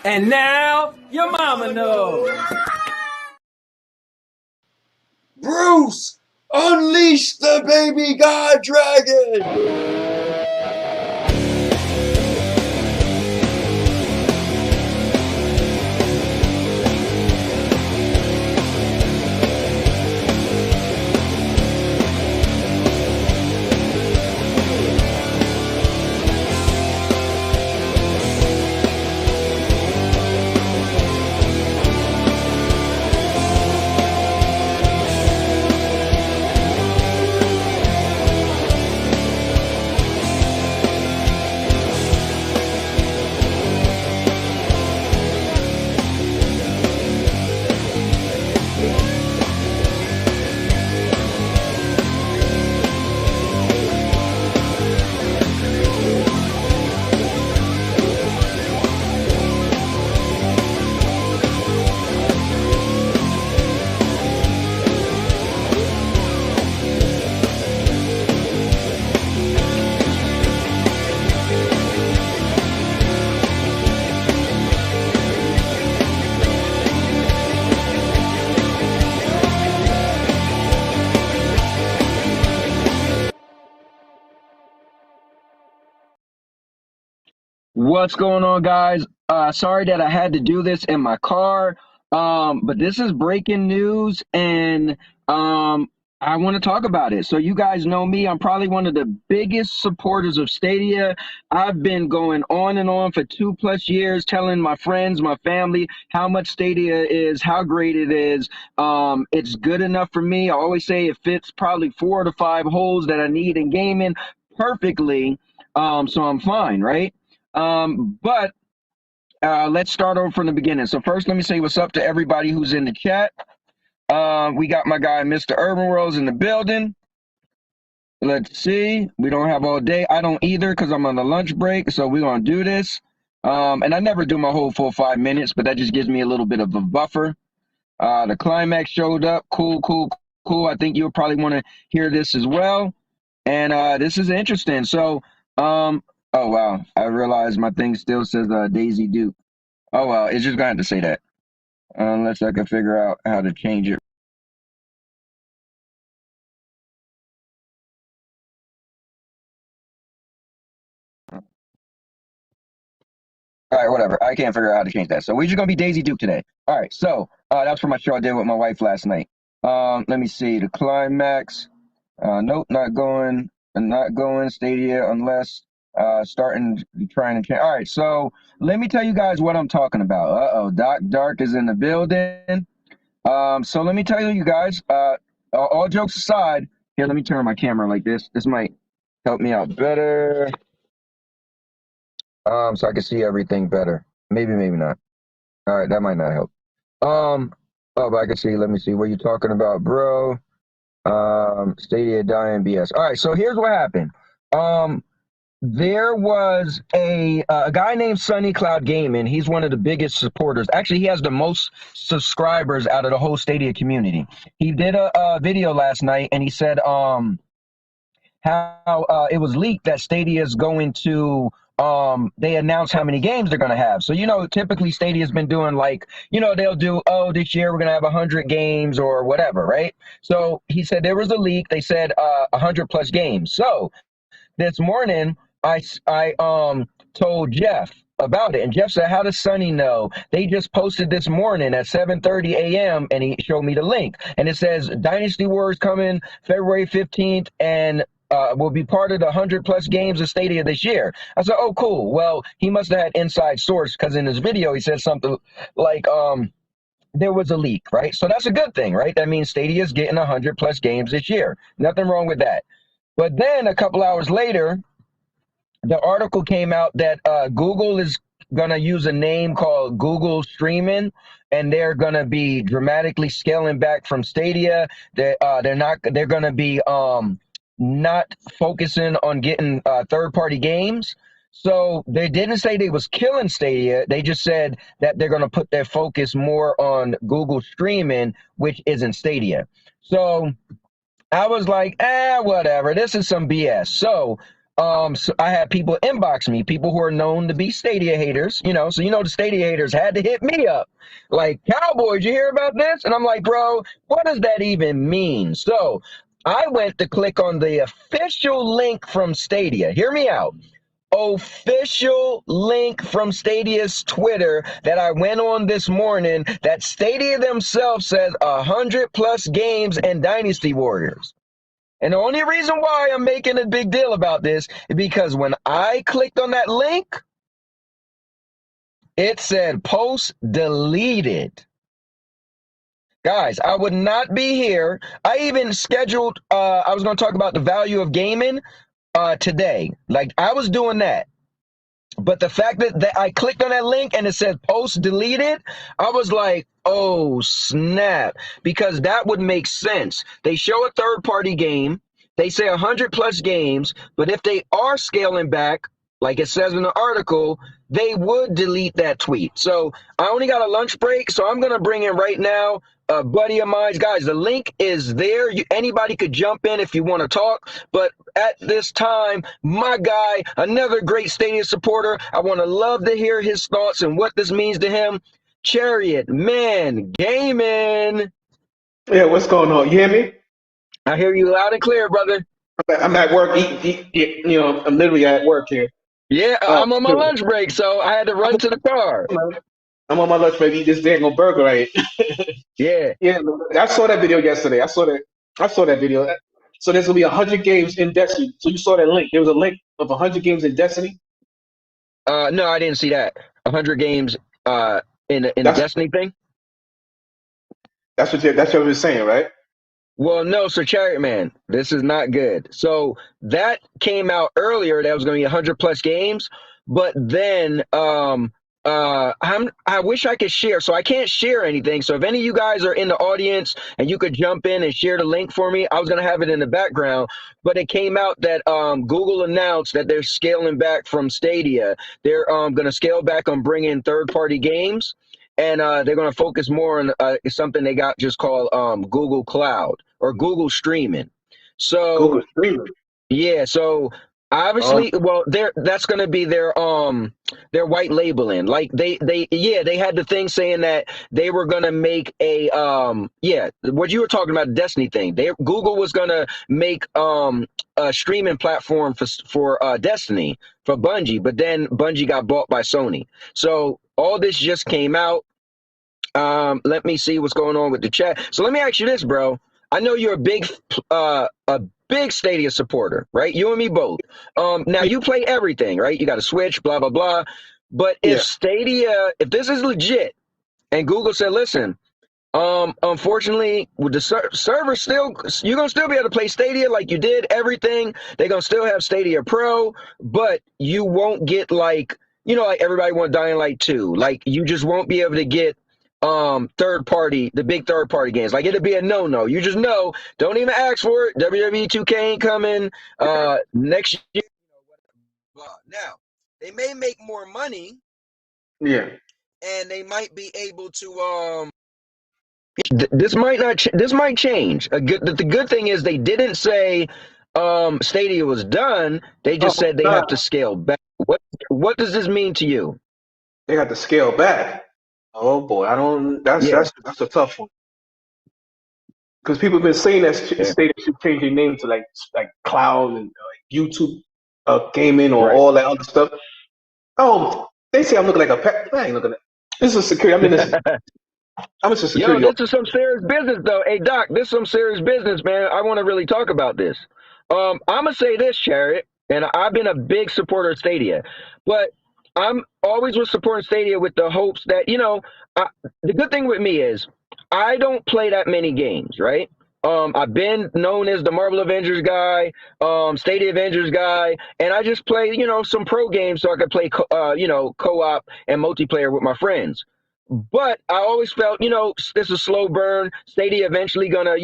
And now, your mama knows. Bruce, unleash the baby god dragon! What's going on, guys? Sorry that I had to do this in my car, but this is breaking news, and I want to talk about it. So you guys know me. I'm probably one of the biggest supporters of Stadia. I've been going on and on for 2+ years, telling my friends, my family, how much Stadia is, how great it is. It's good enough for me. I always say it fits probably 4 to 5 holes that I need in gaming perfectly, so I'm fine, right? But let's start over from the beginning. So first, let me say what's up to everybody who's in the chat. We got my guy, Mr. Urban Rose, in the building. Let's see. We don't have all day. I don't either because I'm on the lunch break. So we're going to do this. And I never do my whole full 5 minutes, but that just gives me a little bit of a buffer. The climax showed up. Cool, cool, cool. I think you'll probably want to hear this as well. And this is interesting. So, oh, wow. I realized my thing still says Daisy Duke. Oh, well, it's just going to have to say that. Unless I can figure out how to change it. All right, whatever. I can't figure out how to change that. So we're just going to be Daisy Duke today. All right, so that's for my show I did with my wife last night. Let me see. The climax. Nope, not going. Not going Stadia unless starting trying to change. All right, so let me tell you guys what I'm talking about. Uh-oh, Doc Dark is in the building. So let me tell you guys, all jokes aside, here, let me turn my camera like this. This might help me out better. So I can see everything better. Maybe, maybe not. All right, that might not help. Oh, but I can see. Let me see. What you talking about, bro? Stadia dying BS. All right, so here's what happened. There was a guy named Sunny Cloud Gaming. He's one of the biggest supporters. Actually, he has the most subscribers out of the whole Stadia community. He did a video last night, and he said how it was leaked that Stadia is going to they announced how many games they're going to have. So, you know, typically Stadia's been doing like, you know, they'll do, oh, this year we're going to have 100 games or whatever, right? So he said there was a leak. They said 100+ games. So this morning I told Jeff about it, and Jeff said, how does Sonny know? They just posted this morning at 7:30 a.m. and he showed me the link, and it says Dynasty Wars coming February 15th and will be part of the 100+ games of Stadia this year. I said, oh, cool. Well, he must have had inside source, because in his video he said something like there was a leak, right? So that's a good thing, right? That means Stadia is getting 100+ games this year. Nothing wrong with that. But then a couple hours later, the article came out that Google is going to use a name called Google Streaming, and they're going to be dramatically scaling back from Stadia. They're going to be not focusing on getting third-party games. So they didn't say they was killing Stadia. They just said that they're going to put their focus more on Google Streaming, which isn't Stadia. So I was like, whatever. This is some BS. So So I had people inbox me, people who are known to be Stadia haters, so the Stadia haters had to hit me up. Like, Cowboy, did you hear about this? And I'm like, bro, what does that even mean? So I went to click on the official link from Stadia. Hear me out. Official link from Stadia's Twitter that I went on this morning that Stadia themselves says 100 plus games and Dynasty Warriors. And the only reason why I'm making a big deal about this is because when I clicked on that link, it said post deleted. Guys, I would not be here. I even scheduled, I was going to talk about the value of gaming today. Like, I was doing that. But the fact that I clicked on that link and it said post deleted, I was like, oh, snap. Because that would make sense. They show a third-party game. They say 100 plus games. But if they are scaling back, like it says in the article, they would delete that tweet. So I only got a lunch break. So I'm going to bring in right now a buddy of mine. Guys, the link is there. Anybody could jump in if you want to talk. But at this time, my guy, another great Stadia supporter, I want to love to hear his thoughts and what this means to him. Chariot, man, gaming. Yeah, what's going on? You hear me? I hear you loud and clear, brother. I'm at work. I'm literally at work here. Yeah, I'm on my lunch break, so I had to run to the car. I'm on my lunch break. Eat this dang burger right. Yeah. Yeah, I saw that video yesterday. I saw that video. So there's gonna be 100 games in Destiny. So you saw that link? There was a link of 100 games in Destiny. No, I didn't see that. 100 games in the Destiny thing. That's what you're saying, right? Well, no, so Chariot Man, this is not good. So that came out earlier that was going to be 100 plus games, but then I wish I could share. So I can't share anything. So if any of you guys are in the audience and you could jump in and share the link for me, I was going to have it in the background. But it came out that Google announced that they're scaling back from Stadia. They're going to scale back on bringing third-party games. And they're going to focus more on something they got just called Google Cloud or Google Streaming. So Google Streaming. Yeah, so obviously, well, that's going to be their white labeling. Like they had the thing saying that they were going to make a what you were talking about, the Destiny thing. Google was going to make a streaming platform for Destiny for Bungie, but then Bungie got bought by Sony. So all this just came out. Let me see what's going on with the chat. So let me ask you this, bro. I know you're a big Stadia supporter, right? You and me both. Now you play everything, right? You got a Switch, blah blah blah. But if Stadia, if this is legit, and Google said, listen, unfortunately, with the server still, you're gonna still be able to play Stadia like you did everything. They're gonna still have Stadia Pro, but you won't get like everybody want Dying Light 2. Like you just won't be able to get the big third party games. Like it'll be a no. You just know, don't even ask for it. WWE 2K ain't coming next year. Now, they may make more money. Yeah. And they might be able to this might change. The good thing is they didn't say Stadia was done. They just said they have to scale back. What does this mean to you? They have to scale back. Oh boy, that's a tough one. Because people have been saying that Stadia should change their name to like Cloud and YouTube gaming or all that other stuff. They say I'm looking like a pet. I ain't looking at. This is security. I'm in security. Yo, this is some serious business, though. Hey, Doc, this is some serious business, man. I want to really talk about this. I'm going to say this, Chariot, and I've been a big supporter of Stadia, but I'm always was supporting Stadia with the hopes that, the good thing with me is I don't play that many games, right? I've been known as the Marvel Avengers guy, Stadia Avengers guy, and I just play, some pro games so I could play, co-op and multiplayer with my friends. But I always felt, this is a slow burn. Stadia eventually gonna,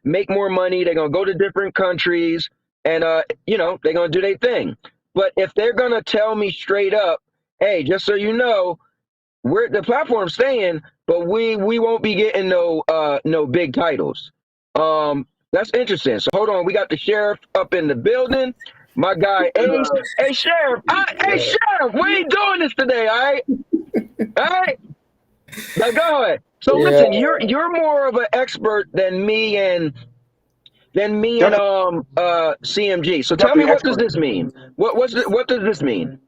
make more money. They're gonna go to different countries, and they're gonna do their thing. But if they're gonna tell me straight up, hey, just so you know, the platform's staying, but we won't be getting no big titles. That's interesting. So hold on, we got the sheriff up in the building. My guy Ace. Hey Sheriff, hey Sheriff, we ain't doing this today, all right? All right? Now go ahead. So Yeah. listen, you're more of an expert than me and Definitely, CMG. So tell me, definitely what does expert. this mean? What does this mean?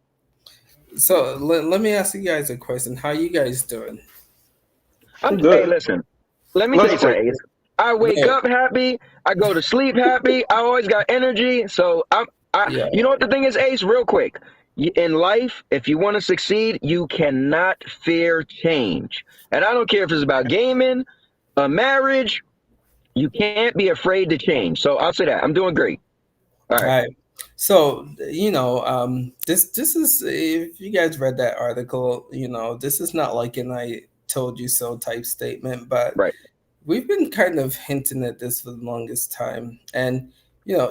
So let me ask you guys a question. How you guys doing? I'm Hey, good. listen. Let me tell Lunch you break. something, Ace. I wake Good. up happy. I go to sleep happy. I always got energy. So Yeah. you know what the thing is, Ace? Real quick, in life, if you want to succeed, you cannot fear change. And I don't care if it's about gaming, a marriage. You can't be afraid to change. So I'll say that I'm doing great. All All right. right. So this is, if you guys read that article, this is not like an "I told you so" type statement, but Right. we've been kind of hinting at this for the longest time. And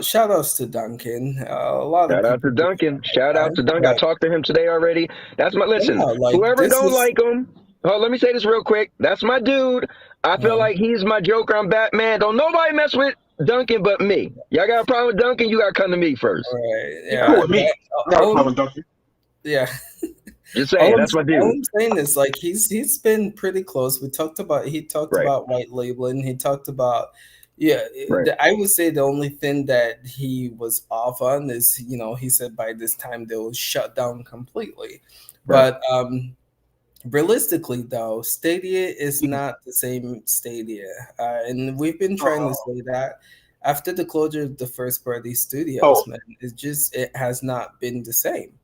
shout outs to Duncan. A lot of Shout out people to give Duncan. him a Shout hard out time, to Duncan. I but talked to him today already. That's my listen. yeah, like Whoever this don't is. like him, oh, let me say this real quick. That's my dude. I feel um, like he's my Joker. I'm Batman. Don't nobody mess with Duncan but me. Y'all got a problem with Duncan? You got to come to me first. all right, He All cool right. yeah, with me. I got a all, problem, Duncan. yeah. Just saying. That's my All dude. I'm saying is, like, he's been pretty close. He talked Right. about white labeling. He talked about, yeah. Right. I would say the only thing that he was off on is, he said by this time they'll shut down completely. Right. But realistically, though, Stadia is not the same Stadia, and we've been trying to Oh, say that after the closure of the first party oh, studios, man, it has not been the same.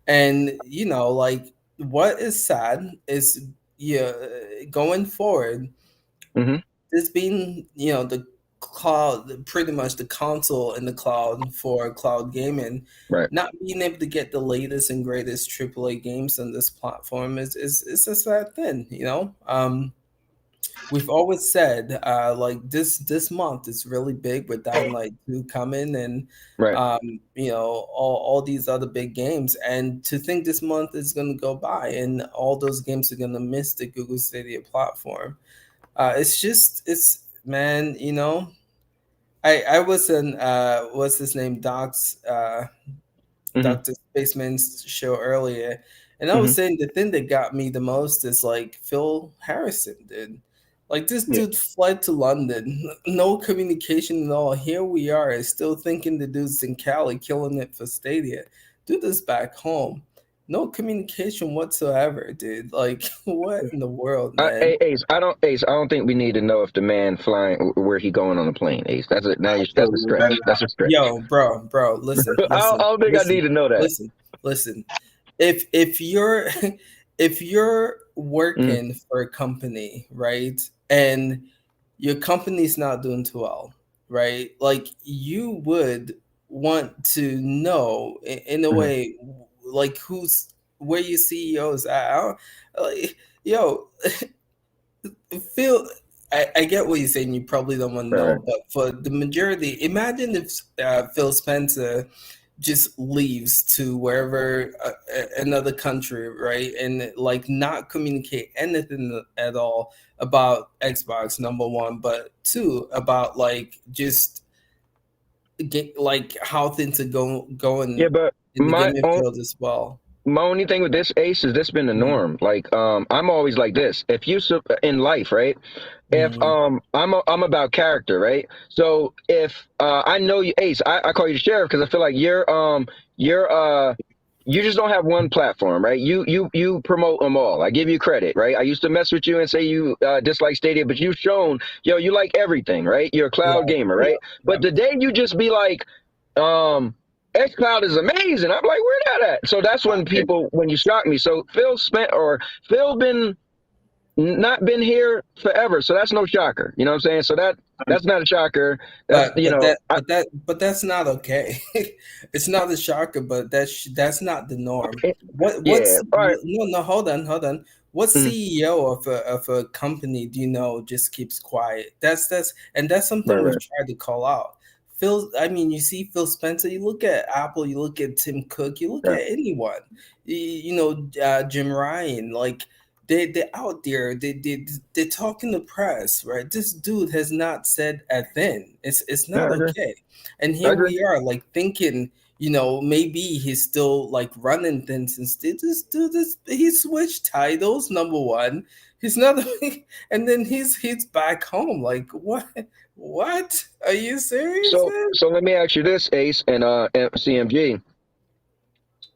And like, what is sad is, yeah, going forward, Mm-hmm. there's been, the cloud, pretty much the console in the cloud for cloud gaming, Right. not being able to get the latest and greatest AAA games on this platform is a sad thing. We've always said, like, this month is really big with Dying Light 2 coming, and Right. all these other big games. And to think this month is going to go by and all those games are going to miss the Google Stadia platform, it's, man, I was in, what's his name, Mm-hmm. Dr. Spaceman's show earlier, and I Mm-hmm. was saying the thing that got me the most is, like, Phil Harrison did. Like, this Yeah. dude fled to London, no communication at all. Here we are, still thinking the dude's in Cali killing it for Stadia. Do this back home. No communication whatsoever, dude. Like, what in the world, man? Ace, I don't think we need to know if the man flying where he going on the plane. Ace, that's it. Now yeah, that's a that stretch. is That's a stretch. Yo, bro, listen, I don't think I need to know that. listen. If you're if you're Mm, working for a company, right, and your company's not doing too well, right, like, you would want to know, in a mhm. way, like, where your CEOs at. Like, yo, Phil, I get what you're saying. You probably don't want to Right, know, right, but for the majority, imagine if Phil Spencer just leaves to wherever, another country, right, and, like, not communicate anything at all about Xbox, number one, but two, about, like, just get, like, how things are yeah, going but in the gaming field as well. my only thing with this, Ace, is this been the Mm, norm. Like, I'm always like this. If you in life, right? If mm, I'm about character, right? So if I know you, Ace, I call you the sheriff because I feel like you're you just don't have one platform, right? You promote them all. I give you credit, right? I used to mess with you and say you dislike Stadia, but you've shown, you like everything, right? You're a yeah, cloud gamer, yeah, right? yeah. But the day you just be like, xCloud is amazing. I'm like, where that at? So that's when you shock me. So Phil been not been here forever. So that's no shocker. You know what I'm saying? So that's not a shocker. That's But that's not okay. It's not a shocker, but that's not the norm. yeah. All right. No, hold on. What Mm, CEO of a company do you know just keeps quiet? That's something right, we've right. tried to call out. I mean, you see Phil Spencer, you look at Apple, you look at Tim Cook, you look Right. at anyone, Jim Ryan, like, they're out there. They're talking to press, right? This dude has not said a thing. It's Yeah, not I agree. okay. And I here agree. we are, like, thinking, maybe he's still like running things and still just do this. He switched titles, number one. He's not, and then he's back home. Like what? What? Are you serious, man? So let me ask you this, Ace and CMG.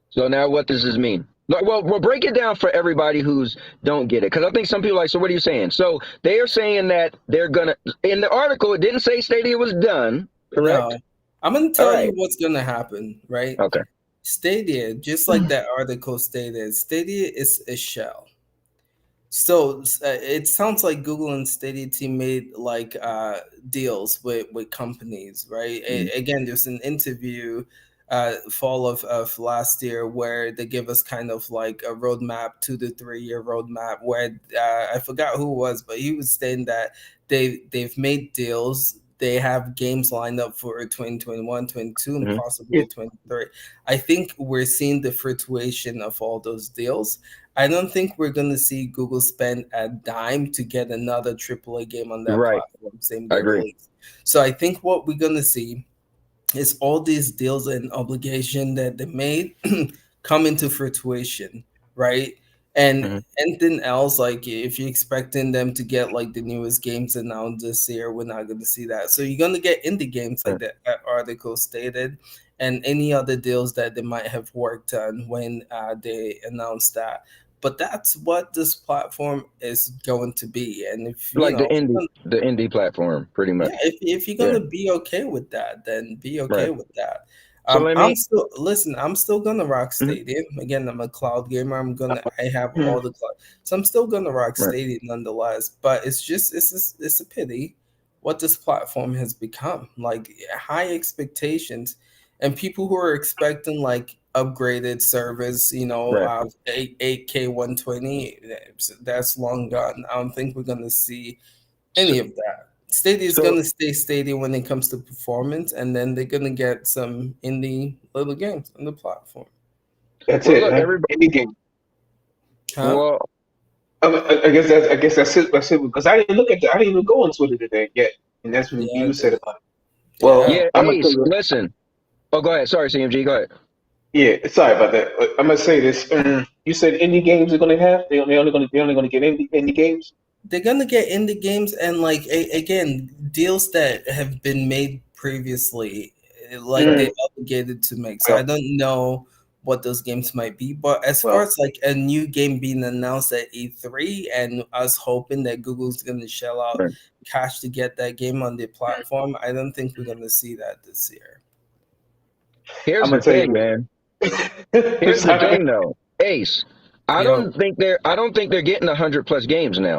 So now what does this mean? Well, we'll break it down for everybody who's don't get it, because I think some people are like, so what are you saying? So they are saying that they're gonna, in the article, it didn't say Stadia was done, correct? No. I'm gonna tell you what's gonna happen, right? Okay. Stadia, just like that article stated, Stadia is a shell. So it sounds like Google and Stadia team made like deals with companies, right? Again, there's an interview fall of last year where they give us kind of like a roadmap, 2 to 3 year roadmap, where I forgot who it was, but he was saying that they've made deals. They have games lined up for 2021, 22, and possibly 23. I think we're seeing the fruition of all those deals. I don't think we're going to see Google spend a dime to get another AAA game on that platform. Same day release. So I think what we're going to see is all these deals and obligation that they made come into fruition, right? And anything else, like if you're expecting them to get like the newest games announced this year, we're not going to see that. So you're going to get indie games like that article stated, and any other deals that they might have worked on when they announced that. But that's what this platform is going to be. And if like the indie platform, pretty much. Yeah, if you're gonna be okay with that, then be okay with that. So I'm still gonna rock Stadia. Again, I'm a cloud gamer. I have all the cloud, so I'm still gonna rock Stadia nonetheless. But it's a pity what this platform has become. Like high expectations, and people who are expecting like upgraded service, 8K 120, that's long gone. I don't think we're gonna see any of that. Stadia is going to stay Stadia when it comes to performance, and then they're going to get some indie little games on the platform. That's it. Indie game. Huh? Well, I guess that's it. That's it. Because I didn't even go on Twitter today yet, and that's what you said about it. Well, Ace, listen. Oh, go ahead. Sorry, CMG. Go ahead. Yeah, sorry about that. I'm gonna say this. You said indie games are gonna have. They're only gonna get indie games. They're gonna get indie games, and like again, deals that have been made previously, like they're obligated to make. So I don't know what those games might be, but as far as like a new game being announced at E3 and us hoping that Google's gonna shell out cash to get that game on their platform, I don't think we're gonna see that this year. Here's the thing, man. Here's the thing, though, Ace. I don't think they're getting 100+ games now.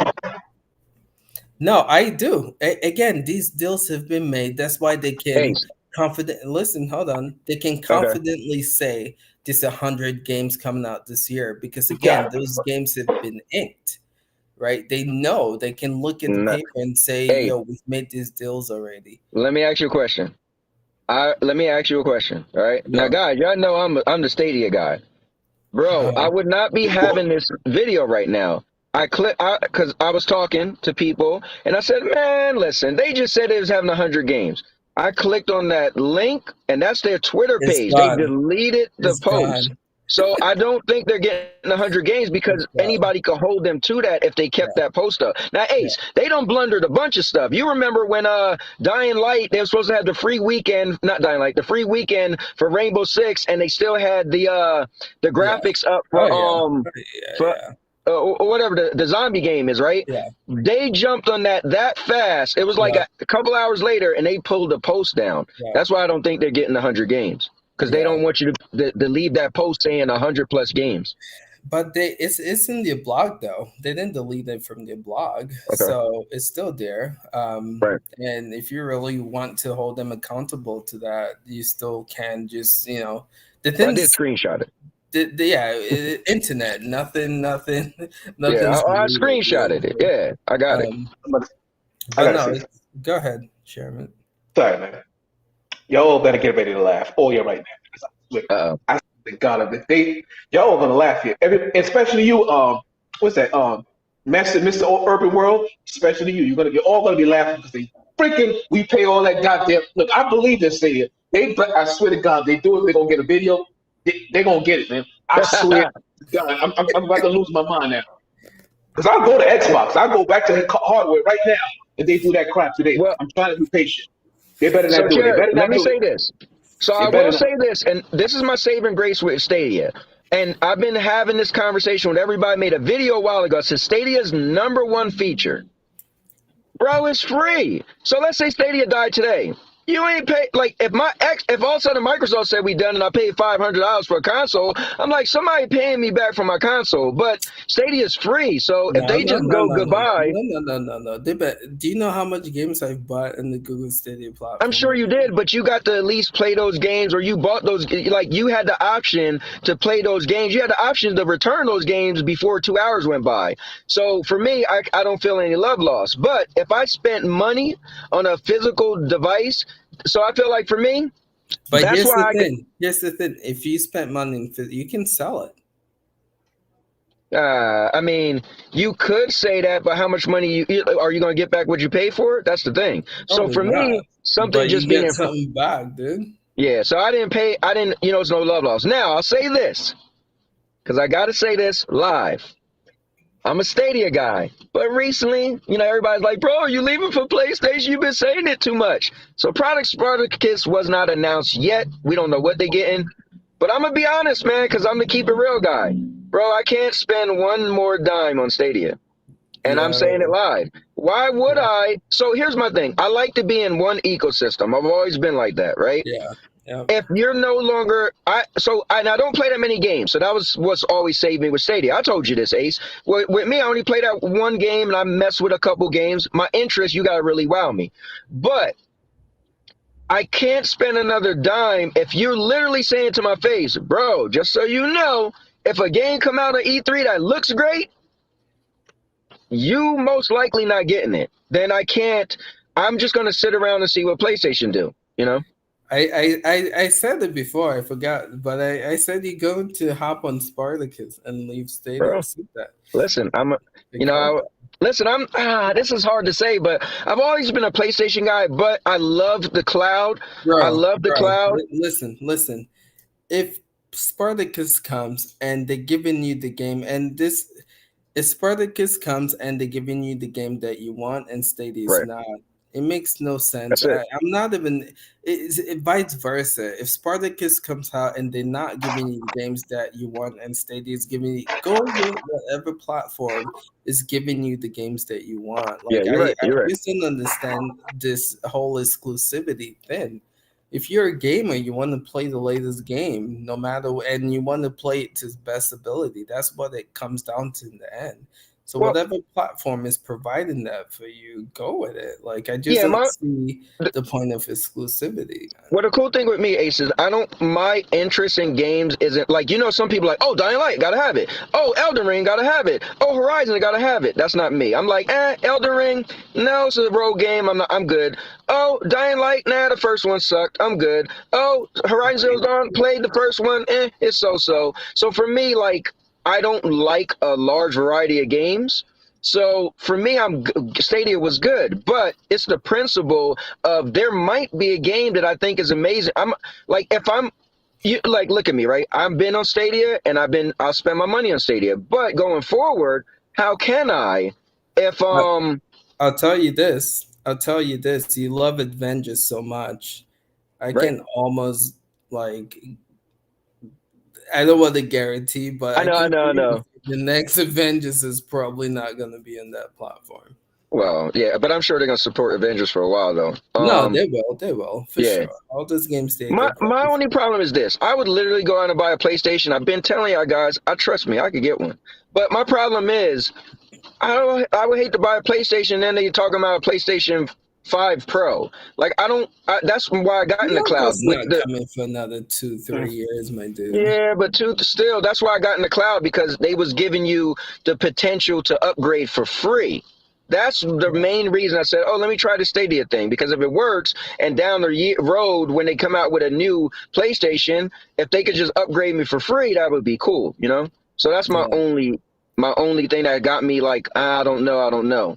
No, I do. Again, these deals have been made. That's why they can Listen, hold on. They can confidently say there's 100 games coming out this year because again, those games have been inked, right? They know they can look at the paper and say, "Yo, we've made these deals already." Let me ask you a question. All right, now, guys, y'all know I'm the Stadia guy. Bro, I would not be having this video right now. Because I was talking to people, and I said, man, listen, they just said they was having 100 games. I clicked on that link, and that's their Twitter page. They deleted the post. So I don't think they're getting 100 games because anybody could hold them to that if they kept that post up. Now, Ace, they don't blundered a bunch of stuff. You remember when Dying Light, they were supposed to have the free weekend, not Dying Light, the free weekend for Rainbow Six, and they still had the graphics up for whatever the zombie game is, right? Yeah. They jumped on that fast. It was like a couple hours later, and they pulled the post down. Yeah. That's why I don't think they're getting 100 games. Because they don't want you to leave that post saying 100+ games. But it's in their blog though. They didn't delete it from their blog, so it's still there. And if you really want to hold them accountable to that, you still can just the thing. I did screenshot it. Internet, nothing. Yeah, I screenshotted it. Yeah, I got it. Go ahead, Chairman. Sorry, man. Y'all better get ready to laugh. Oh, yeah, right now. I swear to God, y'all are gonna laugh here. Especially you. What's that? Mr. Urban World. Especially you. You're all gonna be laughing because freaking we pay all that goddamn. Look, I believe this Stadia. I swear to God, they do it. They're gonna get a video. They're gonna get it, man. I swear to God, I'm about to lose my mind now. Because I'll go to Xbox. I'll go back to the hardware right now if they do that crap today. Well, I'm trying to be patient. They better so not do it. They Jared, better let not me do say it. this. So They I better will not. say this, and this is my saving grace with Stadia. And I've been having this conversation with everybody. Made a video a while ago. Says Stadia's #1 feature, bro, is free. So let's say Stadia died today. You ain't pay like if all of a sudden Microsoft said we done and I paid $500 for a console, I'm like somebody paying me back for my console. But Stadia's free, so if No, they no, just no, go no, no, goodbye, no. Do you know how much games I've bought in the Google Stadia I'm platform? sure you did, but you got to at least play those games, or you bought those. Like you had the option to play those games. You had the option to return those games before 2 hours went by. So for me, I don't feel any love lost. But if I spent money on a physical device, so I feel like for me, But that's here's the why I could. thing. Here's the thing. If you spent money, you can sell it. I mean, you could say that, but how much money are you going to get back what you pay for it? That's the thing. So Probably for not. me, something But just you being get in. something back, dude. Yeah, so I didn't pay. I didn't. It's no love loss. Now I'll say this because I got to say this live. I'm a Stadia guy, but recently, everybody's like, bro, are you leaving for PlayStation? You've been saying it too much. So Product Spartacus was not announced yet. We don't know what they're getting. But I'm going to be honest, man, because I'm the keep it real guy. Bro, I can't spend one more dime on Stadia. And I'm Yeah. saying it live. Why would I? So here's my thing. I like to be in one ecosystem. I've always been like that, right? Yeah. Yeah. If you're no longer, I don't play that many games, so that was what's always saved me with Stadia. I told you this, Ace. With me, I only play that one game, and I mess with a couple games. My interest, you gotta really wow me. But I can't spend another dime if you're literally saying to my face, bro, just so you know, if a game come out on E3 that looks great, you most likely not getting it. Then I can't. I'm just gonna sit around and see what PlayStation do. I said it before, I forgot, but I said you're going to hop on Spartacus and leave Stadia. Bro, That. listen, this is hard to say, but I've always been a PlayStation guy, but I love the cloud. I love the cloud. Listen. If Spartacus comes and they're giving you the game, if Spartacus comes and they're giving you the game that you want and Stadia is Right. not, it makes no sense. That's it. I'm not even. It's vice versa. If Spartacus comes out and they're not giving you the games that you want, and Stadia is giving you, go with whatever platform is giving you the games that you want. Yeah, you're right. I just don't understand this whole exclusivity thing. If you're a gamer, you want to play the latest game, no matter, and you want to play it to its best ability. That's what it comes down to in the end. So whatever platform is providing that for you, go with it. Like I just don't see the point of exclusivity. Man. Well, the cool thing with me, Ace, is my interest in games isn't like, some people like, oh, Dying Light, gotta have it. Oh, Elden Ring, gotta have it. Oh, Horizon, gotta have it. That's not me. I'm like, Elden Ring, no, it's a rogue game. I'm good. Oh, Dying Light, nah, the first one sucked. I'm good. Oh, Horizon Zero Dawn, played the first one, it's so-so. So for me, like, I don't like a large variety of games. So for me, Stadia was good, but it's the principle of there might be a game that I think is amazing. Look at me, right? I've been on Stadia and I'll spend my money on Stadia, but going forward, how can I, if, I'll tell you this, you love Avengers so much. I can almost I don't want to guarantee, but I know. The next Avengers is probably not going to be on that platform. Well, yeah, but I'm sure they're going to support Avengers for a while, though. No, they will, for sure. All those games stay. My only problem is this. I would literally go out and buy a PlayStation. I've been telling y'all guys, trust me, I could get one. But my problem is, I would hate to buy a PlayStation and then they're talking about a PlayStation 5 Pro. Like, that's why I got in the cloud. It's not coming for another 2-3 years, my dude. Yeah, but still, that's why I got in the cloud, because they was giving you the potential to upgrade for free. That's the main reason I said, let me try the Stadia thing, because if it works and down the road when they come out with a new PlayStation, if they could just upgrade me for free, that would be cool, So that's my only thing that got me like, I don't know.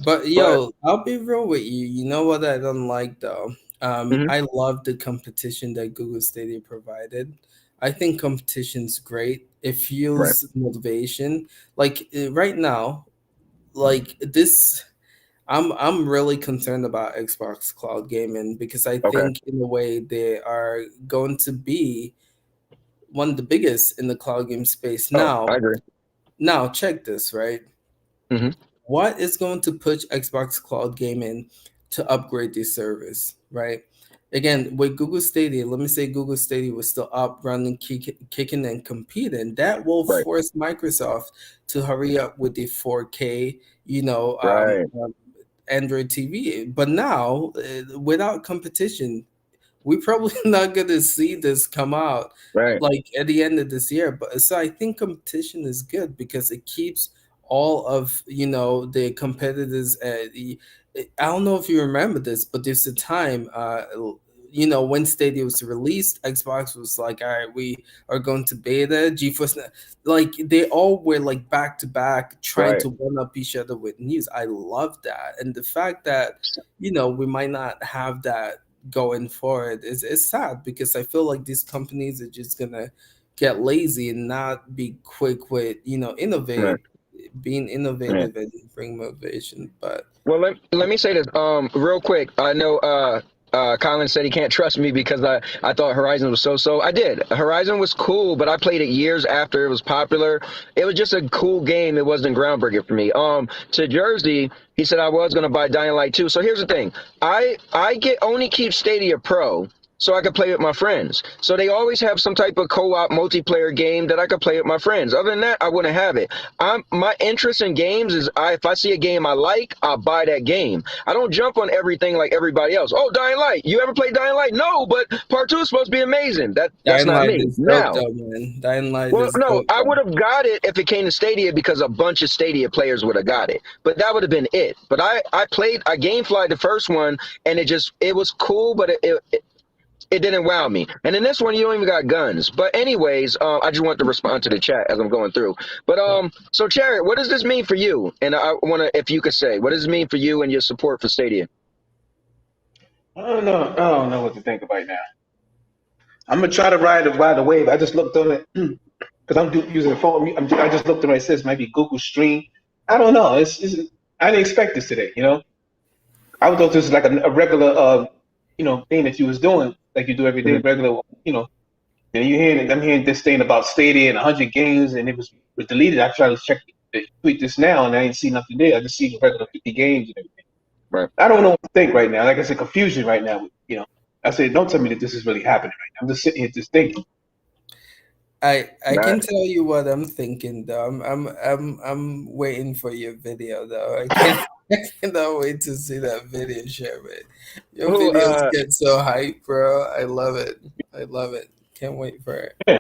But But yo, I'll be real with you. You know what I don't like though? mhm, I love the competition that Google Stadia provided. I think competition's great. It right, fuels motivation. Like right now, like this, I'm really concerned about Xbox Cloud Gaming because I okay. think in a way they are going to be one of the biggest in the cloud game space. Oh, I agree. Now check this, right? Hmm. What is going to push Xbox Cloud Gaming to upgrade this service, right? Again, with Google Stadia, let me say Google Stadia was still up, running, kicking, and competing. That will Right, force Microsoft to hurry up with the 4K, right, Android TV. But now, without competition, we're probably not going to see this come out right, like at the end of this year. But so I think competition is good because it keeps all of the competitors. I don't know if you remember this, but there's a time. When Stadia was released, Xbox was like, "All right, we are going to beta." GeForce, like they all were like back to back, trying right, to one up each other with news. I love that, and the fact that we might not have that going forward is sad because I feel like these companies are just gonna get lazy and not be quick with right, being right. innovative and bring motivation. But Well, let me say this real quick. I know Colin said he can't trust me because I thought Horizon was so. I did. Horizon was cool, but I played it years after it was popular. It was just a cool game. It wasn't groundbreaking for me. To Jersey, he said I was gonna buy Dying Light 2. So here's the thing. I get only keep Stadia Pro so I could play with my friends. So they always have some type of co-op multiplayer game that I could play with my friends. Other than that, I wouldn't have it. My interest in games is if I see a game I like, I'll buy that game. I don't jump on everything like everybody else. Oh, Dying Light. You ever played Dying Light? No, but part two is supposed to be amazing. That's Dying not Light me. is dope Now, though, man. Dying Light well, is no, dope I though. would have got it if it came to Stadia because a bunch of Stadia players would have got it. But that would have been it. But I Gamefly the first one, and it was cool, but it didn't wow me. And in this one, you don't even got guns. But anyways, I just want to respond to the chat as I'm going through. But so Chariot, what does this mean for you? And I want to, if you could say, what does it mean for you and your support for Stadia? I don't know what to think about now. I'm gonna try to ride the wave. I just looked on it because using the phone. I just looked on it. It says maybe Google Stream. I don't know. I didn't expect this today. I would thought this was like a regular thing that you was doing like you do every day, Mhm. regular. And I'm hearing this thing about Stadia and 100 games, and it was deleted. I tried to check tweet this now, and I ain't see nothing there. I just see the regular 50 games and everything. Right. I don't know what to think right now. Like I said, confusion right now. I said, don't tell me that this is really happening right now. I'm just sitting here just thinking. I Right. can tell you what I'm thinking though. I'm waiting for your video though. I can't I cannot wait to see that video, Sherman. Your Who? videos get so hype, bro. I love it. I love it. Can't wait for it. Yeah.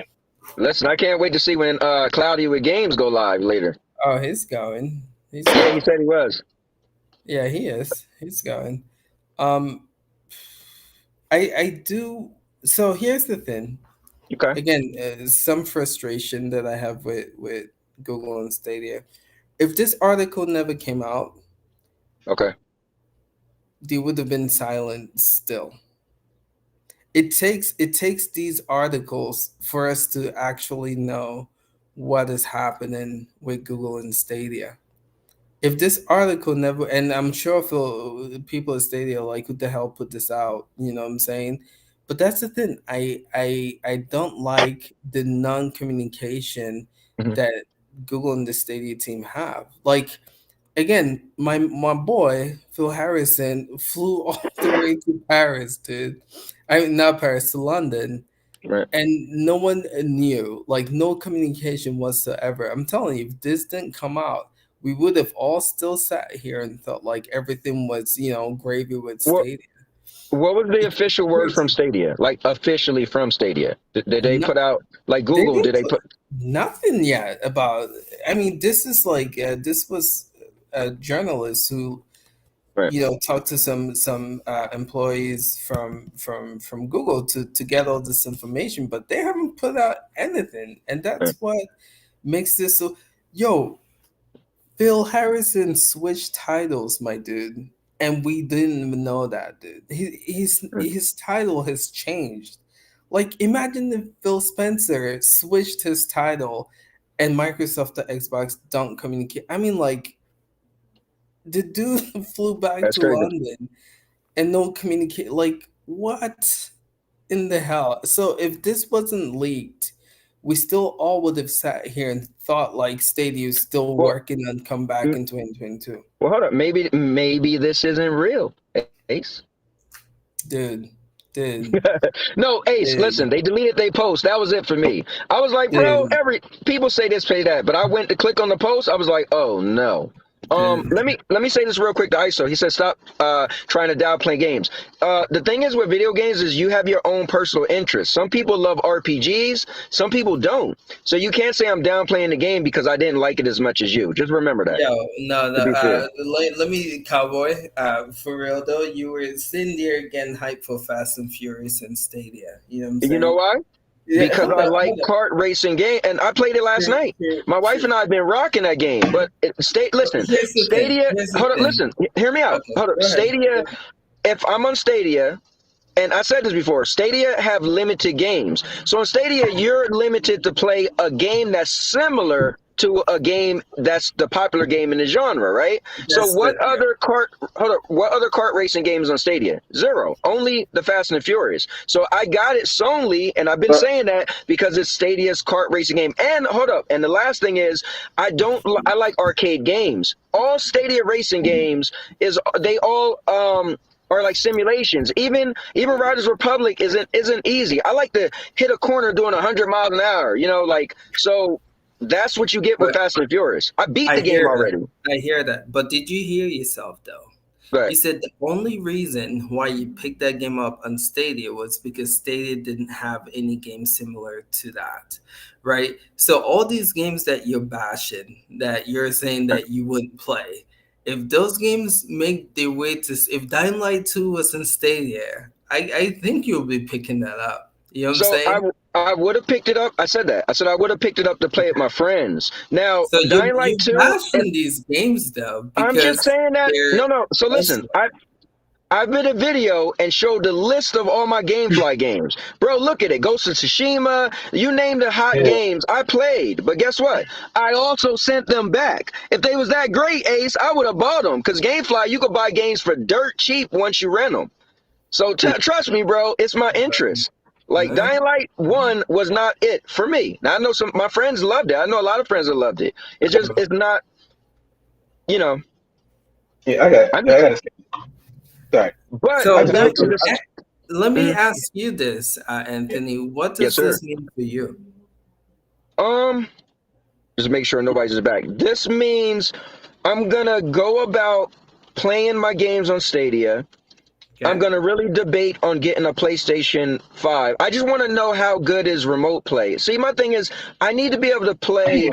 Listen, I can't wait to see when Cloudy with Games go live later. Oh, he's going. He's Yeah, he going. said he was. Yeah, he is. He's going. Um, I do. So here's the thing. Okay. Again, some frustration that I have with Google and Stadia. If this article never came out, Okay. they would have been silent still. It takes these articles for us to actually know what is happening with Google and Stadia. If this article never, and I'm sure for people at Stadia like, who the hell put this out, you know what I'm saying? But that's the thing. I don't like the non-communication Hmm. that Google and the Stadia team have. Like, again, my boy Phil Harrison flew all the way to Paris, dude. I mean, not Paris, to London, Right. and no one knew, like no communication whatsoever. I'm telling you, if this didn't come out, we would have all still sat here and felt like everything was, gravy with What Stadia. What was the It's official word from crazy. Stadia? Like officially from Stadia? Did they No, put out like they Google? didn't Did they put put? nothing yet about. I mean, this is like this was a journalist who Right. talk to some employees from Google to get all this information, but they haven't put out anything, and Right. that's what makes this so. Yo, Phil Harrison switched titles, my dude, and we didn't even know that, dude. His title has changed. Like, imagine if Phil Spencer switched his title, and Microsoft and Xbox don't communicate. I mean, like, the dude flew back That's to crazy. London and no communicate. Like, what in the hell? So if this wasn't leaked, we still all would have sat here and thought like Stadia is still Well, working on come back in 2022. well, hold up. Maybe this isn't real, Ace. Dude. No, Ace, Dude. listen, they deleted their post. That was it for me. I was like, bro, Dude. people say this, say that, but I went to click on the post. I was like, oh no. Dude. Let me say this real quick to ISO. He said, stop trying to downplay games. The thing is with video games is you have your own personal interests. Some people love RPGs, some people don't. So you can't say I'm downplaying the game because I didn't like it as much as you. Just remember that. Yo, no. To be fair. Let me, Cowboy. For real though, you were sitting there getting hyped for Fast and Furious and Stadia. You know what I'm saying? You know why? Yeah, Because I like kart racing game, and I played it last night. My wife and I have been rocking that game. But listen, Stadia. Hold on, listen, hear me out. Okay, Hold on, Stadia. If I'm on Stadia, and I said this before, Stadia have limited games. So on Stadia, you're limited to play a game that's similar to a game that's the popular game in the genre, right? So what other kart racing games on Stadia? Zero. Only the Fast and the Furious. So I got it solely, and I've been saying that because it's Stadia's kart racing game. And hold up, and the last thing is, I like arcade games. All Stadia racing games they all are like simulations. Even Riders Republic isn't easy. I like to hit a corner doing 100 miles an hour, so that's what you get with Fast and Furious. I beat the game already. I hear that. But did you hear yourself though? Right. You said the only reason why you picked that game up on Stadia was because Stadia didn't have any game similar to that, right? So all these games that you're bashing, that you're saying that you wouldn't play, if those games make their way to, if Dying Light 2 was in Stadia, I think you'll be picking that up. You know what I'm saying? I would have picked it up. I said that. I said I would have picked it up to play with my friends. Now, so Dying Light 2. Bashing these games though. I'm just saying that. No. So listen, I made a video and showed the list of all my GameFly games. Bro, look at it. Ghost of Tsushima, you name the hot games I played. But guess what? I also sent them back. If they was that great, Ace, I would have bought them. Because GameFly, you could buy games for dirt cheap once you rent them. So trust me, bro, it's my interest. Like Dying Light 1 was not it for me. Now I know my friends loved it. I know a lot of friends that loved it. It's not, Yeah, I got it. Sorry. But so let me Mm-hmm. ask you this, Anthony. What does this mean for you? Just make sure nobody's back. This means I'm gonna go about playing my games on Stadia. Okay. I'm gonna really debate on getting a PlayStation 5. I just want to know how good is remote play. See, my thing is, I need to be able to play.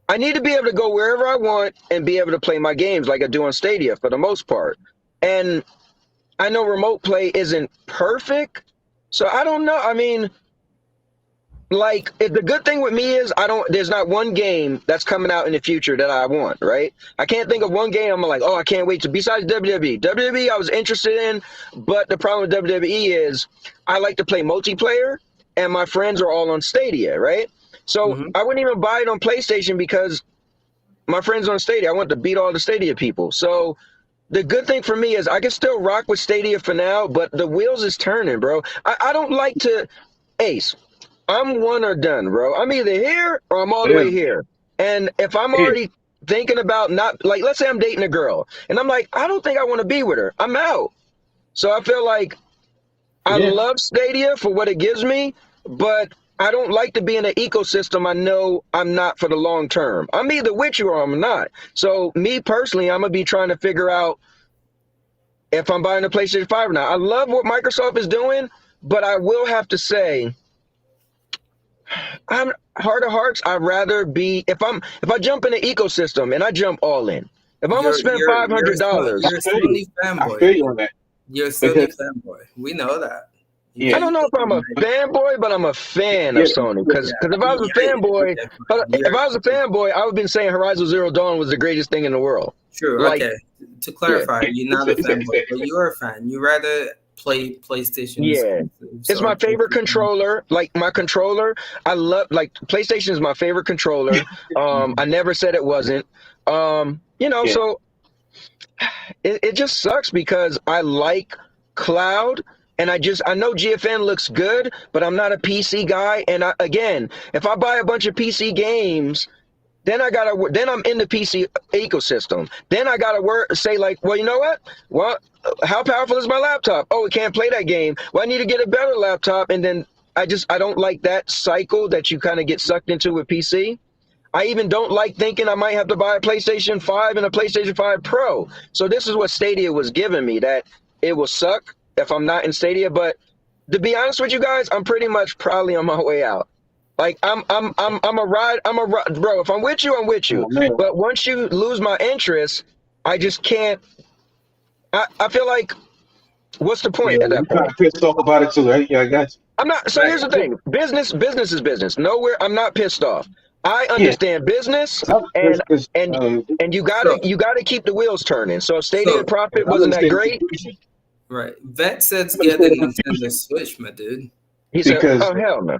I need to be able to go wherever I want and be able to play my games like I do on Stadia for the most part. And I know remote play isn't perfect, so I don't know. I mean, like, the good thing with me is there's not one game that's coming out in the future that I want, right? I can't think of one game I'm like, oh, I can't wait to, besides WWE. WWE I was interested in, but the problem with WWE is I like to play multiplayer and my friends are all on Stadia, right? So I wouldn't even buy it on PlayStation because my friends are on Stadia. I want to beat all the Stadia people. So the good thing for me is I can still rock with Stadia for now, but the wheels is turning, bro. I don't like to, Ace, I'm one or done, bro. I'm either here or I'm all the way here. And if I'm already thinking about not, like, let's say I'm dating a girl and I'm like, I don't think I want to be with her, I'm out. So I feel like I love Stadia for what it gives me, but I don't like to be in an ecosystem I know I'm not for the long term. I'm either with you or I'm not. So me personally, I'm going to be trying to figure out if I'm buying a PlayStation 5 or not. I love what Microsoft is doing, but I will have to say, I'm heart of hearts. I'd rather be if I jump in an ecosystem and I jump all in. If I'm gonna spend $500, you're a Sony fanboy. I feel you on that. You're a Sony fanboy. We know that. Yeah. I don't know if I'm a fanboy, but I'm a fan of Yeah. Sony. Because if I was a fanboy, if I was a fanboy, I would have been saying Horizon Zero Dawn was the greatest thing in the world. True. Like, Okay. To clarify, you're not a It's a- fanboy, but you are a fan. You rather play PlayStation yeah. exclusives It's or my favorite PlayStation. controller. Like my controller, I love. Like PlayStation is my favorite controller. I never said it wasn't. Yeah. So it just sucks because I like cloud, and I know GFN looks good, but I'm not a PC guy. And again, if I buy a bunch of PC games, then I'm in the PC ecosystem. Then I gotta say like, well, you know what? Well, how powerful is my laptop? Oh, it can't play that game. Well, I need to get a better laptop. And then I don't like that cycle that you kind of get sucked into with PC. I even don't like thinking I might have to buy a PlayStation 5 and a PlayStation 5 Pro. So this is what Stadia was giving me, that it will suck if I'm not in Stadia. But to be honest with you guys, I'm pretty much probably on my way out. Like I'm a ride, bro. If I'm with you, I'm with you. Oh, man. But once you lose my interest, I just can't. I feel like, what's the point at You that kind point? of pissed off about it too, right? Yeah, I got you. I'm not. So here's the thing: business is business. Nowhere, I'm not pissed off. I Yeah. understand business, It's- it's, and uh, and you So, gotta keep the wheels turning. So if Stadia so profit I wasn't that understand the great, confusion. right. Vet says I get the understand the Nintendo confusion Switch, my dude. he said, because "Oh hell no,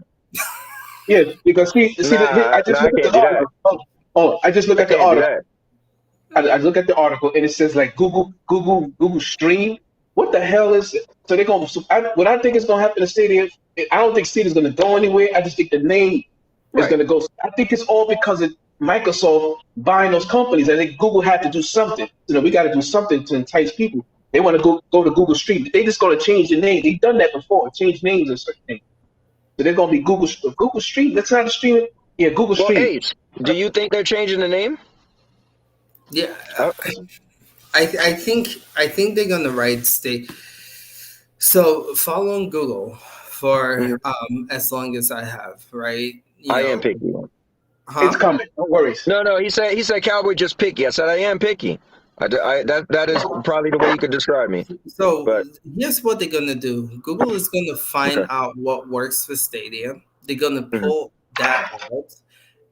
yeah, because I just nah, I look at can't the do that. article. I just look I at the can't do article. that." I look at the article and it says like Google Stream. What the hell is it? So they're going. So what I think is going to happen in Stadia. I don't think Stadia is going to go anywhere. I just think the name is Right. going to go. I think it's all because of Microsoft buying those companies. I think Google had to do something. We got to do something to entice people. They want to go to Google Stream. They just going to change the name. They've done that before. Change names and certain things. So they're going to be Google Stream. That's not a stream. Yeah, Google Well, Stream. Ace, do you think they're changing the name? Yeah, Oh, I think they're gonna write state. So following Google for as long as I have, right? I am picky. It's Huh? coming. Don't worry. No. He said Cowboy just picky. I said I am picky. That is probably the way you could describe me. So But here's what they're gonna do. Google is gonna find okay. out what works for Stadia. They're gonna Mhm. pull that out,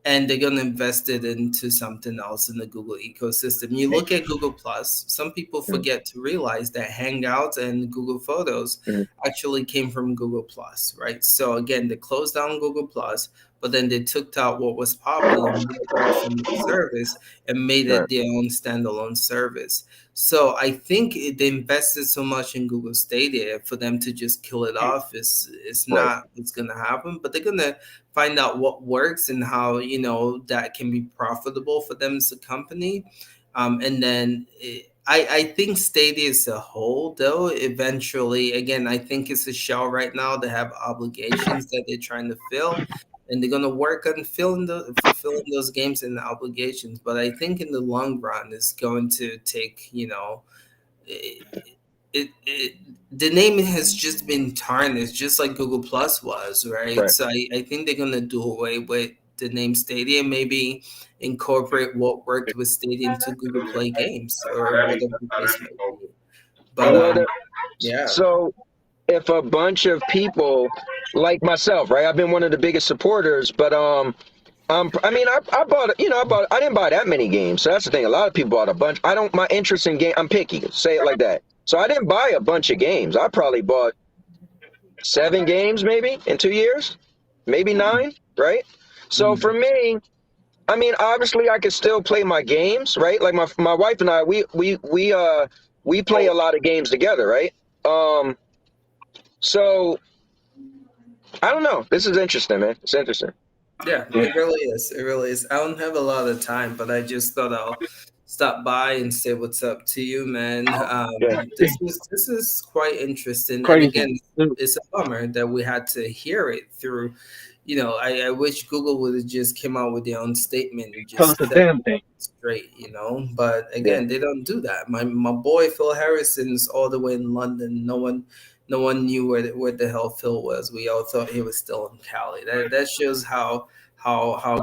and they're gonna invest it into something else in the Google ecosystem. You look at Google Plus. Some people Mhm. forget to realize that Hangouts and Google Photos Mhm. actually came from Google Plus, right? So again, they closed down Google Plus, but then they took out what was popular and what worked from the service and made Right. it their own standalone service. So I think they invested so much in Google Stadia for them to just kill it off is Right. not what's gonna happen. But they're gonna find out what works and how that can be profitable for them as a company. And then I think Stadia as a whole, though, eventually, again, I think it's a shell right now. They have obligations that they're trying to fill, and they're gonna work on fulfilling those games and obligations. But I think in the long run, it's going to take it, it the name has just been tarnished, just like Google Plus was, right? Right. So I think they're gonna do away with the name Stadia, maybe incorporate what worked with Stadia into Google Play games or whatever the case might be. But Well, yeah, so if a bunch of people like myself, right? I've been one of the biggest supporters, but I mean, I bought, I didn't buy that many games. So that's the thing. A lot of people bought a bunch. My interest in game, I'm picky, say it like that. So I didn't buy a bunch of games. I probably bought 7 games maybe in 2 years, maybe 9, right? So for me, I mean, obviously I could still play my games, right? Like my wife and I, we play a lot of games together, right? So I don't know. This is interesting, man. It's interesting. yeah, it really is. It really is. I don't have a lot of time, but I just thought I'll stop by and say what's up to you, man. Yeah. This is quite interesting, and Crazy. again, it's a bummer that we had to hear it through. I wish Google would have just came out with their own statement and Tell just us the set damn thing. it straight, But again, they don't do that. My boy Phil Harrison's all the way in London. No one knew where the hell Phil was. We all thought he was still in Cali. That shows how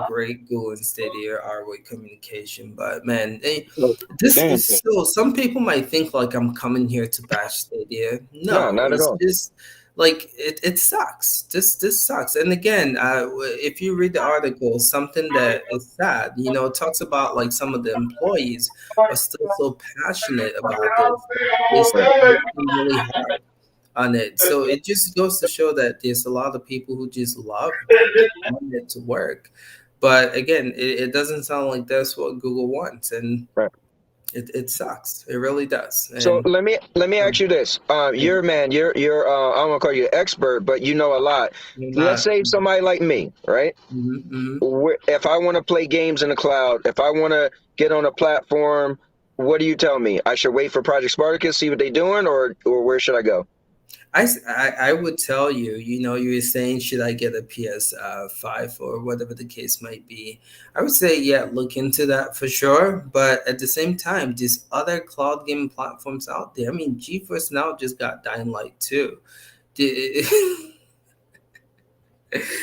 great Google and Stadia are with communication. But man, this Damn is thing. so. Some people might think like I'm coming here to bash Stadia. No, No, not at it's all. just like it sucks. This sucks. And again, if you read the article, something that is sad, it talks about like some of the employees are still so passionate about this that they start working really hard on it. So it just goes to show that there's a lot of people who just love that. They want it to work. But again, it doesn't sound like that's what Google wants. And Right. it sucks. It really does. So And let me ask you this. You're man, you're I don't want to call you an expert, but you know a lot. you're Let's not. say somebody like me, right? Mhm. If I want to play games in the cloud, if I want to get on a platform, what do you tell me? I should wait for Project Spartacus, see what they're doing, or where should I go? I would tell you, you were saying, should I get a PS5 or whatever the case might be? I would say, yeah, look into that for sure. But at the same time, there's other cloud gaming platforms out there. I mean, GeForce Now just got Dying Light 2.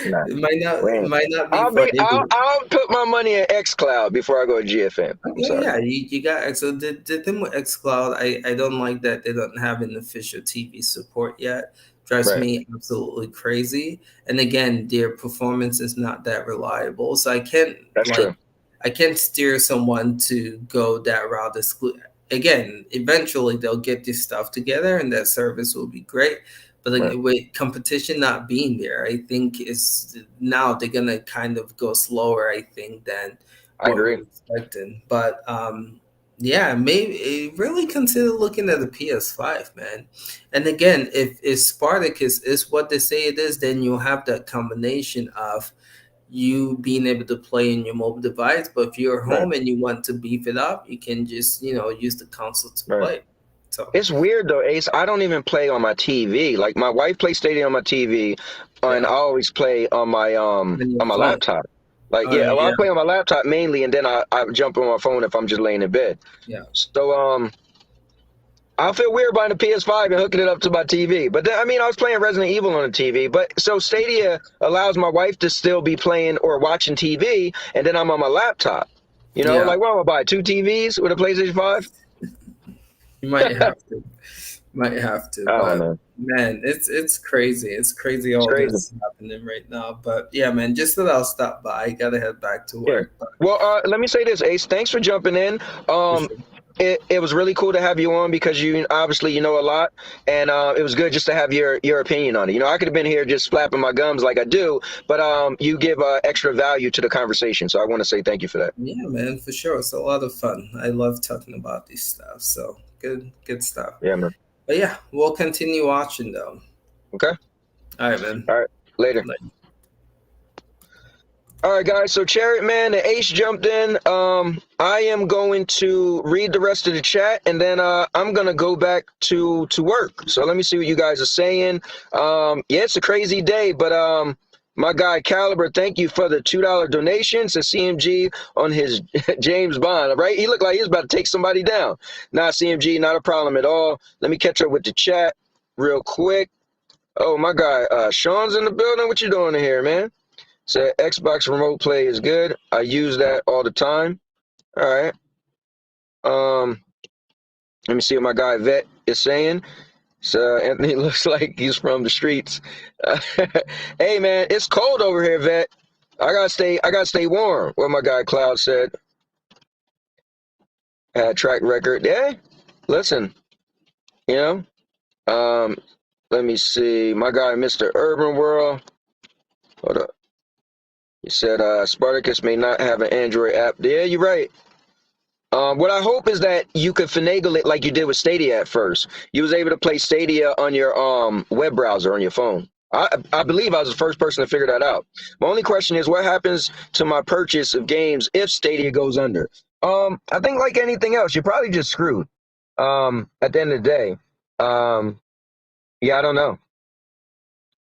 Nah, It might not be I'll for be everyone. I'll put my money in XCloud before I go to GFM. I'm Okay, sorry. yeah, you got so the thing with xCloud, I don't like that they don't have an official TV support yet. Drives Right. me absolutely crazy. And again, their performance is not that reliable, so I can't That's true. I can't steer someone to go that route. Again, eventually they'll get this stuff together, and that service will be great. But like, Right. with competition not being there, I think is now they're gonna kind of go slower. I think than I what agree. we're expecting. But yeah, maybe really consider looking at the PS5, man. And again, if Spartacus is what they say it is, then you'll have that combination of you being able to play in your mobile device. But if you're Right. home and you want to beef it up, you can just use the console to Right. play. So It's weird though, Ace. I don't even play on my TV. Like my wife plays Stadia on my TV, and yeah, I always play on my on your my phone. laptop. Like yeah, well, I Yeah, play on my laptop mainly, and then I jump on my phone if I'm just laying in bed. yeah. So I feel weird buying a PS5 and hooking it up to my TV. But then, I mean, I was playing Resident Evil on the TV. But so Stadia allows my wife to still be playing or watching TV, and then I'm on my laptop. Yeah, Like what am I buy? 2 TVs with a PlayStation 5? you might have to. Might have to, I don't but know. man, it's crazy. It's crazy It's all crazy. this happening right now. But yeah, man, just that I'll stop by. I gotta head back to Yeah. work. But Well, let me say this, Ace. Thanks for jumping in. for sure. It was really cool to have you on because you obviously you know a lot, and it was good just to have your opinion on it. I could have been here just flapping my gums like I do, but you give extra value to the conversation. So I want to say thank you for that. Yeah, man, for sure. It's a lot of fun. I love talking about these stuff. So good stuff. Yeah, man. But yeah, we'll continue watching though. Okay. All right, man. All right. Later. Like, All right, guys. So, Chariot Man and Ace jumped in. I am going to read the rest of the chat, and then I'm gonna go back to work. So let me see what you guys are saying. Yeah, it's a crazy day, but my guy Caliber, thank you for the $2 donation to CMG on his James Bond. Right? He looked like he was about to take somebody down. Not CMG, not a problem at all. Let me catch up with the chat real quick. Oh, my guy, Sean's in the building. What you doing in here, man? Said Xbox remote play is good. I use that all the time. All right. Let me see what my guy Vet is saying. So Anthony looks like he's from the streets. Hey man, it's cold over here, Vet. I gotta stay warm. What my guy Cloud said. Track record. Yeah. Listen, you know. Let me see. My guy Mr. Urban World. Hold up. He said Spartacus may not have an Android app. Yeah, you're right. What I hope is that you could finagle it like you did with Stadia at first. You was able to play Stadia on your web browser on your phone. I believe I was the first person to figure that out. My only question is what happens to my purchase of games if Stadia goes under? I think like anything else, you're probably just screwed. At the end of the day. Yeah, I don't know.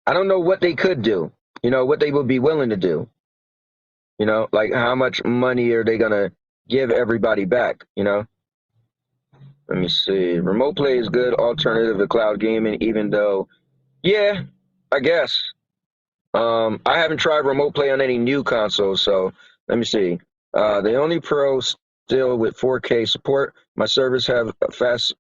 I don't know what they could do. What they would be willing to do. Like how much money are they gonna give everybody back? Let me see. Remote play is good alternative to cloud gaming, even though, yeah, I guess. I haven't tried remote play on any new consoles, so let me see. The only pro still with 4K support. My service has fast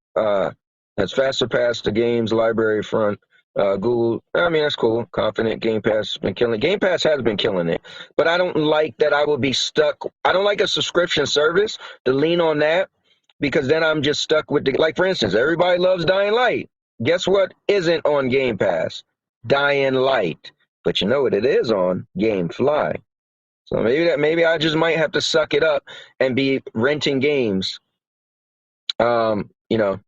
surpassed the game's library front Google, I mean, that's cool. Confident. Game Pass has been killing. Game Pass has been killing it, but I don't like that I will be stuck. I don't like a subscription service to lean on that because then I'm just stuck with the, like, for instance, everybody loves Dying Light. Guess what isn't on Game Pass? Dying Light. But you know what it is on? GameFly. So maybe I just might have to suck it up and be renting games. You know,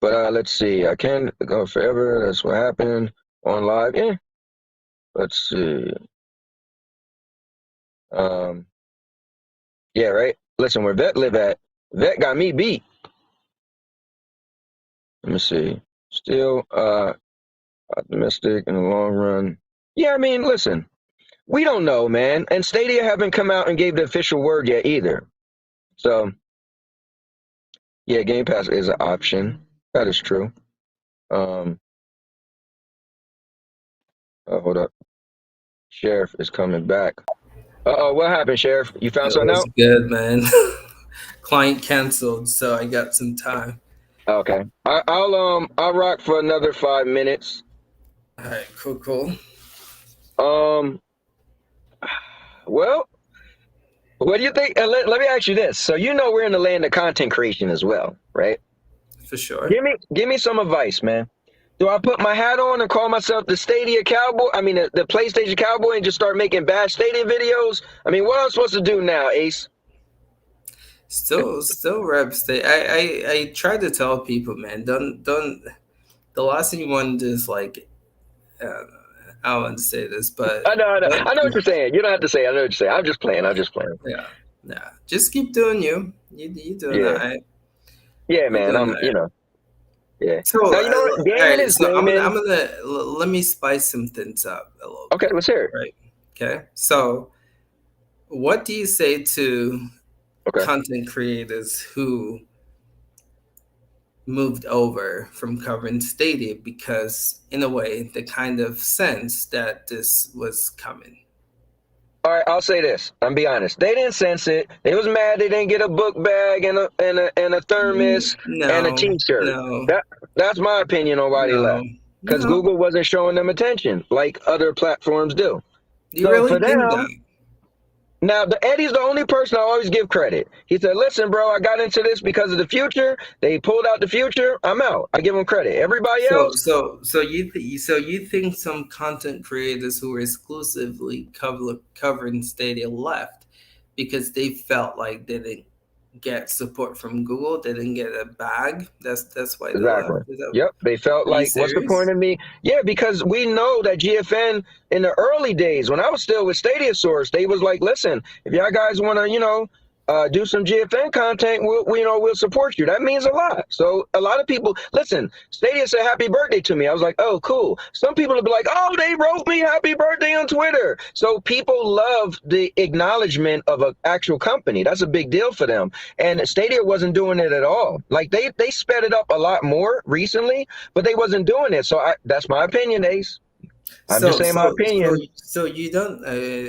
but let's see. I can go forever. That's what happened on live. Yeah. Let's see. Yeah, right. Listen, where Vet live at, Vet got me beat. Let me see. Still optimistic in the long run. Yeah, I mean, listen, we don't know, man. And Stadia haven't come out and gave the official word yet either. So, yeah, Game Pass is an option. That is true. Oh, hold up. Sheriff is coming back. Uh-oh, what happened, Sheriff? You found It something was out? good, man. Client canceled, so I got some time. Okay. I'll rock for another 5 minutes. All right, cool. Well, what do you think? Let me ask you this. So you know we're in the land of content creation as well, right? For sure. Give me some advice, man. Do I put my hat on and call myself the Stadia Cowboy? I mean, the PlayStation Cowboy, and just start making bad Stadia videos? I mean, what am I supposed to do now, Ace? Still rep state. I try to tell people, man, don't. The last thing you want to do is like, I don't want to say this, but I know what you're saying. You don't have to say. I know what you're saying. I'm just playing. Yeah. Just keep doing you. You doing Yeah, that. yeah, You're man. doing that. Yeah. So, Now you know what? all Gaming right. is So gaming. I'm gonna let me spice some things up a little Okay, bit. let's hear it. Right. Okay. So, what do you say to Okay. content creators who moved over from covering Stadia because, in a way, they kind of sensed that this was coming? All right, I'll say this. I'm be honest. They didn't sense it. They was mad they didn't get a book bag and a thermos and a No, T-shirt. no, That's my opinion on why they no, left. Because no. Google wasn't showing them attention like other platforms do. You So really for think that? them, now Eddie's the only person I always give credit. He said, "Listen, bro, I got into this because of the future. They pulled out the future. I'm out. I give them credit. Everybody else, So you think some content creators who were exclusively covering Stadia left because they felt like they didn't get support from Google, they didn't get a bag. That's why they exactly. left. Yep. They felt Are you like, what's the point serious? of me? Yeah, because we know that GFN in the early days, when I was still with Stadia Source, they was like, listen, if y'all guys want to, do some GFN content, we'll support you. That means a lot. So a lot of people, listen, Stadia said happy birthday to me. I was like, oh, cool. Some people will be like, oh, they wrote me happy birthday on Twitter. So people love the acknowledgement of an actual company. That's a big deal for them. And Stadia wasn't doing it at all. Like they sped it up a lot more recently, but they wasn't doing it. So that's my opinion, Ace. I'm just saying my opinion. So you don't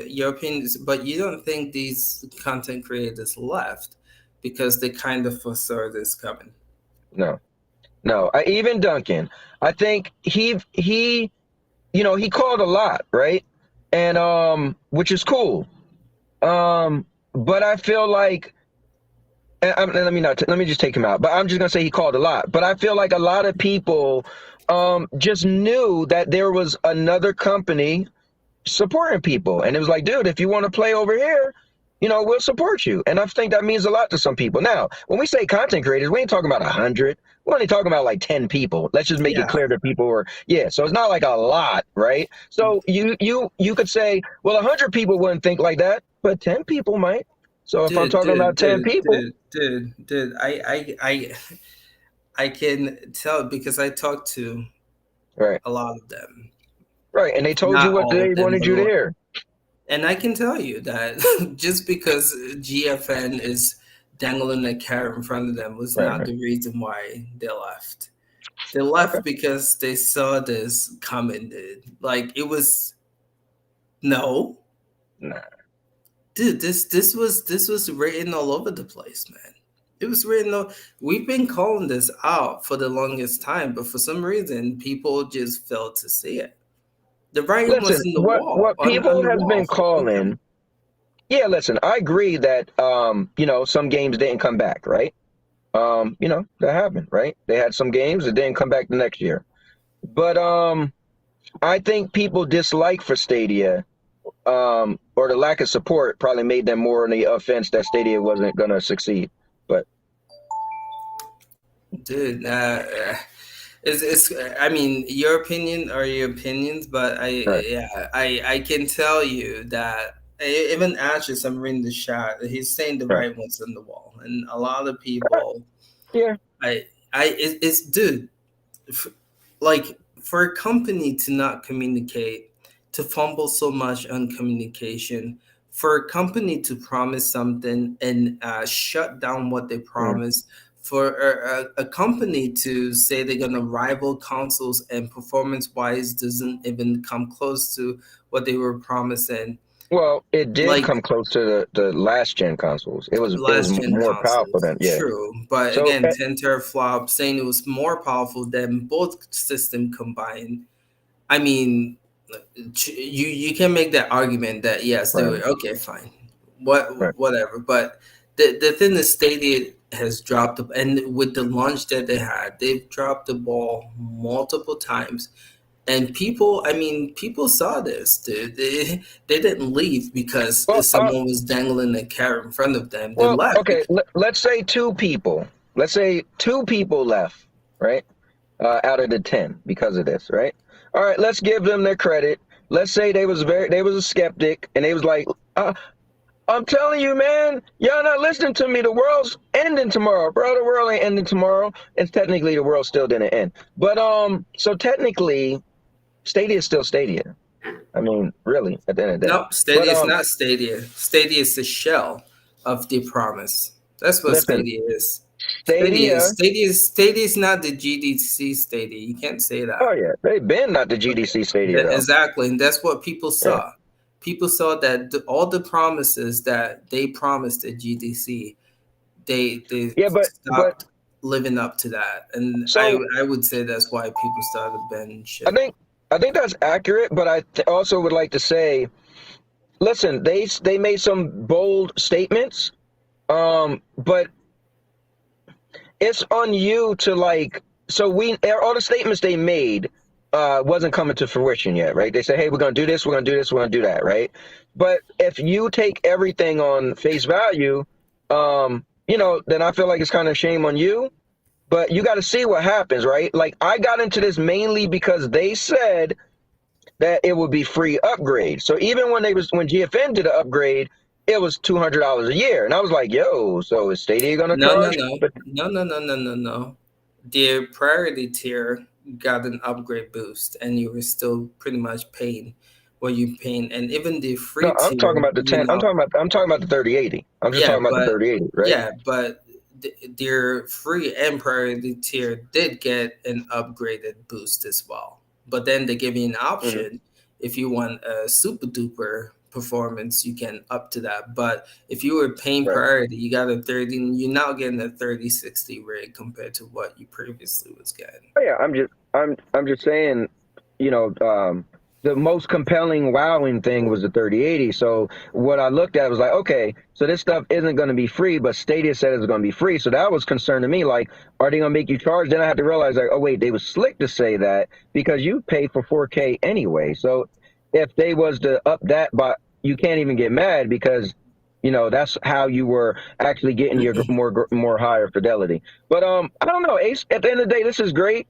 your opinion is, but you don't think these content creators left because they kind of foresaw this coming? No. Even Duncan, I think he called a lot, right? And which is cool. But I feel like, let me just take him out. But I'm just gonna say he called a lot. But I feel like a lot of people just knew that there was another company supporting people, and it was like, dude, if you want to play over here, we'll support you. And I think that means a lot to some people. Now, when we say content creators, we ain't talking about 100. We're only talking about like 10 people. Let's just make it clear that people are, yeah. So it's not like a lot, right? So you could say, well, 100 people wouldn't think like that, but 10 people might. So if I'm talking about 10 people, I can tell because I talked to right, a lot of them. right, and they told you Not what all they of them, wanted you to hear. and I can tell you that just because GFN is dangling a carrot in front of them was not the reason why they left. They left because they saw this coming, dude. Like it was no. Nah. Dude, this was written all over the place, man. It was written. We've been calling this out for the longest time, but for some reason, people just failed to see it. The writing was Listen, in the wall, what on people the has wall. been calling. Yeah, listen, I agree that some games didn't come back, right? That happened, right? They had some games that didn't come back the next year. But I think people dislike for Stadia, or the lack of support probably made them more on the offense that Stadia wasn't gonna succeed. But Dude, it's. I mean, your opinion are your opinions, but right, I can tell you that even Ashes, I'm reading the chat. He's saying the right, right one's on the wall, and a lot of people. yeah. It's dude, f- like for a company to not communicate, to fumble so much on communication, for a company to promise something and shut down what they Mm. promised, for a company to say they're going to rival consoles and performance wise doesn't even come close to what they were promising. Well, it did Like come close to the last gen consoles. It was last gen more powerful consoles. than, yeah. True, but So again, 10 teraflop saying it was more powerful than both system combined. I mean, you can make that argument that yes, they right, were okay, fine, right. whatever. But the thing is, Stadia has dropped and with the launch that they had, they've dropped the ball multiple times. And people saw this, dude. They didn't leave because Well, someone was dangling a carrot in front of them. They left. okay. Let's say two people. Let's say two people left, right? Out of the 10 because of this, right? All right, let's give them their credit. Let's say they was a skeptic and they was like, I'm telling you, man, y'all not listening to me. The world's ending tomorrow, bro. The world ain't ending tomorrow. And technically the world still didn't end. But so technically Stadia is still Stadia. I mean, really, at the end of the day. No, But Stadia is not Stadia. Stadia is the shell of the promise. That's what listen, Stadia is. Stadia, Stadia is not the GDC Stadia. You can't say oh that. yeah, they've been not the GDC Stadia though. Exactly, and that's what people Yeah. saw. People saw that all the promises that they promised at GDC, they Yeah, but stopped living up to that, and so I would say that's why people started banning I shit. think I think that's accurate, but I also would like to say, listen, they made some bold statements, but it's on you to like. So all the statements they made wasn't coming to fruition yet, right? They say, hey, we're gonna do this, we're gonna do this, we're gonna do that, right? But if you take everything on face value, then I feel like it's kind of shame on you. But you got to see what happens, right? Like I got into this mainly because they said that it would be free upgrade. So even when GFN did an upgrade, it was $200 a year, and I was like, "Yo, so is Stadia gonna No, no, charge?" no, But no, no, no, no, no, no. The priority tier got an upgrade boost, and you were still pretty much paying what you're paying, and even the no, free I'm talking tier, about the 10. I'm talking about the 3080. I'm just yeah, talking about the but 3080, right? yeah, but their free and priority tier did get an upgraded boost as well. But then they give you an Mhm. option if you want a super duper performance, you can up to that. But if you were paying Right. priority, you got a 30, you're now getting a 3060 rig compared to what you previously was getting. Oh, yeah, I'm just saying, the most compelling wowing thing was the 3080. So what I looked at was like, okay, so this stuff isn't going to be free, but Stadia said it's going to be free. So that was concerning me. Like, are they going to make you charge? Then I had to realize, like, oh wait, they was slick to say that because you pay for 4K anyway. So if they was to up that, but you can't even get mad because that's how you were actually getting your more higher fidelity. But I don't know, Ace. At the end of the day, this is great.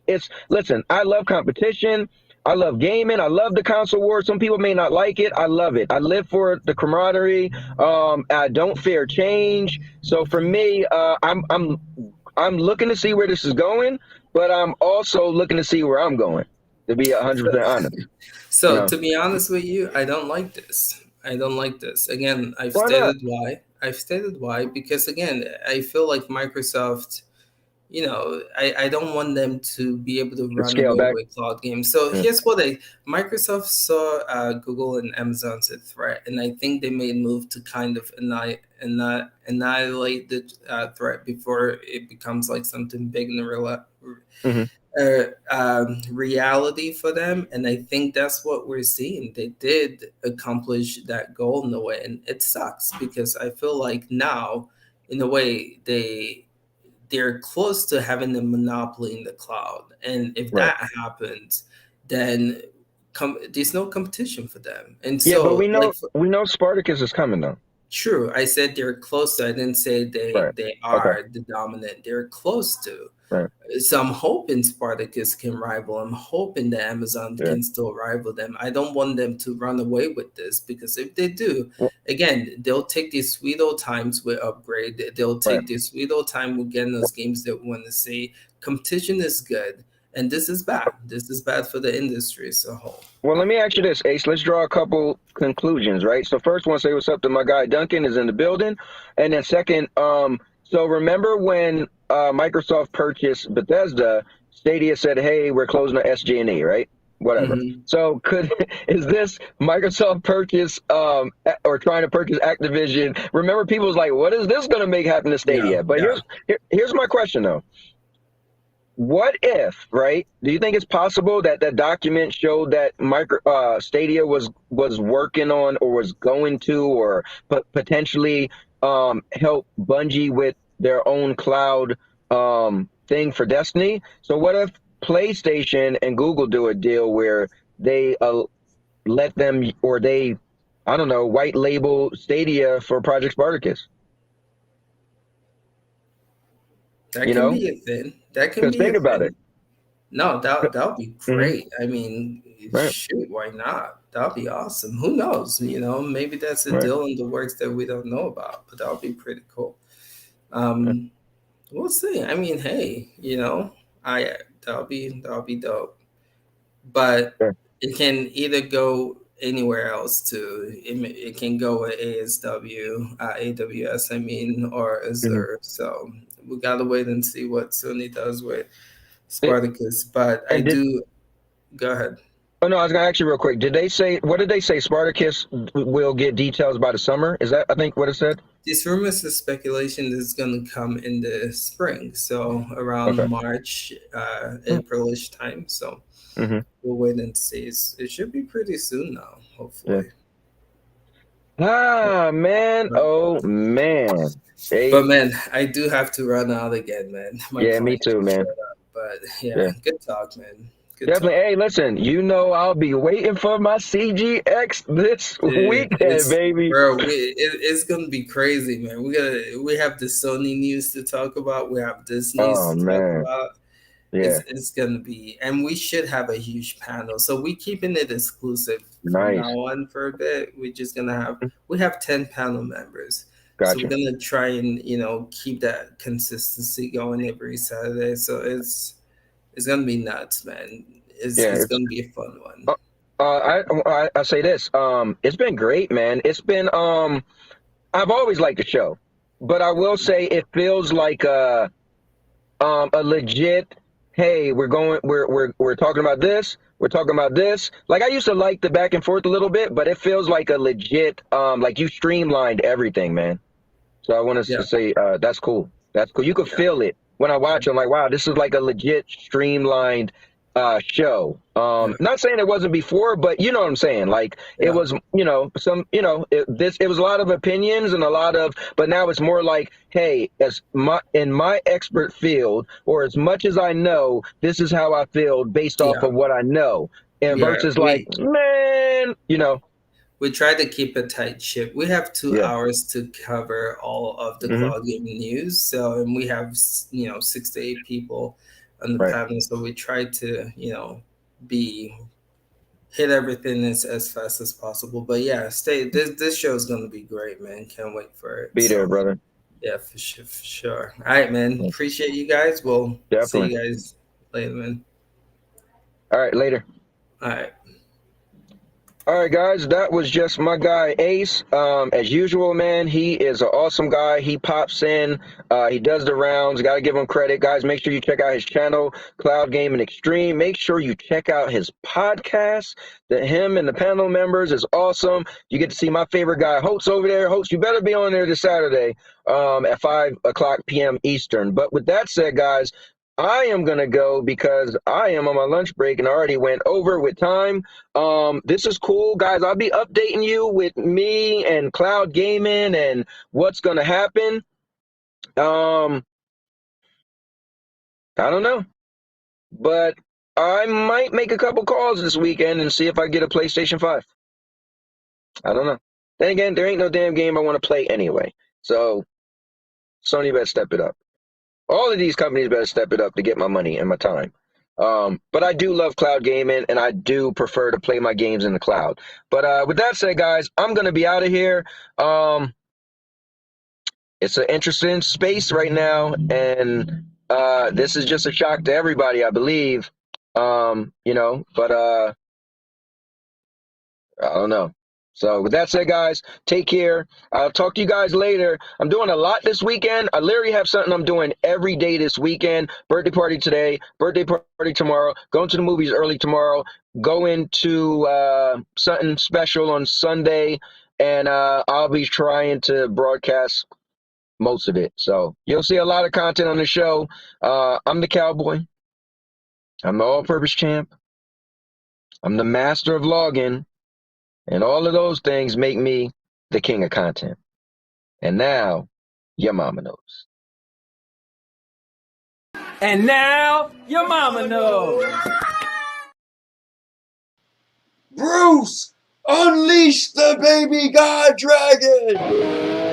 Listen, I love competition. I love gaming. I love the console wars. Some people may not like it. I love it. I live for the camaraderie. I don't fear change. So for me, I'm looking to see where this is going, but I'm also looking to see where I'm going. To be 100% honest, So to be honest with you, I don't like this. I don't like this. Again, why not? I've stated why because again, I feel like Microsoft I don't want them to be able to run scale away back. with cloud games. So here's what Microsoft saw Google and Amazon's a threat, and I think they made a move to kind of annihilate the threat before it becomes like something big in the reality for them. And I think that's what we're seeing. They did accomplish that goal in a way, and it sucks because I feel like now, in a way, they're close to having a monopoly in the cloud. And if that happens, then there's no competition for them. And Yeah, but so, we know Spartacus is coming though. True, I said they're close to. I didn't say they are the dominant. They're close to. Right. So I'm hoping Spartacus can rival. I'm hoping that Amazon can still rival them. I don't want them to run away with this, because if they do, again, they'll take these sweet old times with upgrade. They'll take this sweet old time with getting those games that we want to see. Competition is good, and this is bad. This is bad for the industry as a whole. Well, let me ask you this, Ace. Let's draw a couple conclusions, right? So first, I want to say what's up to my guy Duncan is in the building, and then second, so remember when Microsoft purchased Bethesda, Stadia said, "Hey, we're closing our SG&E," right? Whatever. So is this Microsoft purchase or trying to purchase Activision? Remember, people was like, "What is this going to make happen to Stadia?" But here's my question though. What if, right? Do you think it's possible that that document showed that Stadia was working on or was going to or potentially help Bungie with their own cloud thing for Destiny? So what if PlayStation and Google do a deal where they let them, or they, I don't know, white label Stadia for Project Spartacus? That can be a thing. That can be think about it. No, that would be great. I mean, shoot, why not? That would be awesome. Who knows? Maybe that's a deal in the works that we don't know about, but that would be pretty cool. We'll see. I mean, hey, that'll be dope. But it can either go anywhere else too. It can go with AWS, I mean, or Azure. So we gotta wait and see what Sony does with Spartacus. But go ahead. Oh no, I was gonna ask you real quick. What did they say? Spartacus will get details by the summer? Is that, I think, what it said? These rumors and speculation is going to come in the spring, so around March, April-ish time. So we'll wait and see. It should be pretty soon now, hopefully. Ah, man. Oh, man. Hey. But, man, I do have to run out again, man. Me too, man. But, good talk, man. Definitely. Hey, listen, I'll be waiting for my CGX this weekend, baby. Bro, it's gonna be crazy, man. We have the Sony news to talk about. We have this news to talk about. Yeah. It's gonna be, and we should have a huge panel. So we keeping it exclusive from now on for a bit. We're just gonna have 10 panel members. Gotcha. So we're gonna try and keep that consistency going every Saturday. So it's gonna be nuts, man. It's gonna be a fun one. I say this. It's been great, man. It's been I've always liked the show, but I will say it feels like a legit. Hey, we're talking about this. We're talking about this. Like, I used to like the back and forth a little bit, but it feels like a legit. Like, you streamlined everything, man. So I want to say that's cool. That's cool. You could feel it when I watch it. I'm like, wow, this is like a legit streamlined show. Not saying it wasn't before, but you know what I'm saying? Like, it was, it was a lot of opinions and but now it's more like, hey, in my expert field, or as much as I know, this is how I feel based off of what I know. And versus man, we try to keep a tight ship. We have 2 hours to cover all of the cloud gaming news. So, and we have, 6 to 8 people on the panel. So we try to, hit everything as fast as possible. But this show is going to be great, man. Can't wait for it. Be there, brother. Yeah, for sure. All right, man. Appreciate you guys. We'll see you guys later, man. All right, later. All right. All right, guys, that was just my guy Ace. As usual, man, he is an awesome guy. He pops in, he does the rounds. Got to give him credit, guys. Make sure you check out his channel, Cloud Gaming Extreme. Make sure you check out his podcast. Him and the panel members is awesome. You get to see my favorite guy, Holtz, over there. Holtz, you better be on there this Saturday, at 5 o'clock p.m. Eastern. But with that said, guys, I am gonna go because I am on my lunch break and I already went over with time. This is cool, guys. I'll be updating you with me and cloud gaming and what's gonna happen. I don't know, but I might make a couple calls this weekend and see if I get a PlayStation 5. I don't know. Then again, there ain't no damn game I want to play anyway. So Sony better step it up. All of these companies better step it up to get my money and my time. But I do love cloud gaming, and I do prefer to play my games in the cloud. But with that said, guys, I'm going to be out of here. It's an interesting space right now, and this is just a shock to everybody, I believe. But I don't know. So with that said, guys, take care. I'll talk to you guys later. I'm doing a lot this weekend. I literally have something I'm doing every day this weekend. Birthday party today, birthday party tomorrow, going to the movies early tomorrow, going to something special on Sunday, and I'll be trying to broadcast most of it. So you'll see a lot of content on the show. I'm the Cowboy. I'm the all-purpose champ. I'm the master of login. And all of those things make me the king of content. And now, your mama knows. And now, your mama knows. Bruce, unleash the baby god dragon!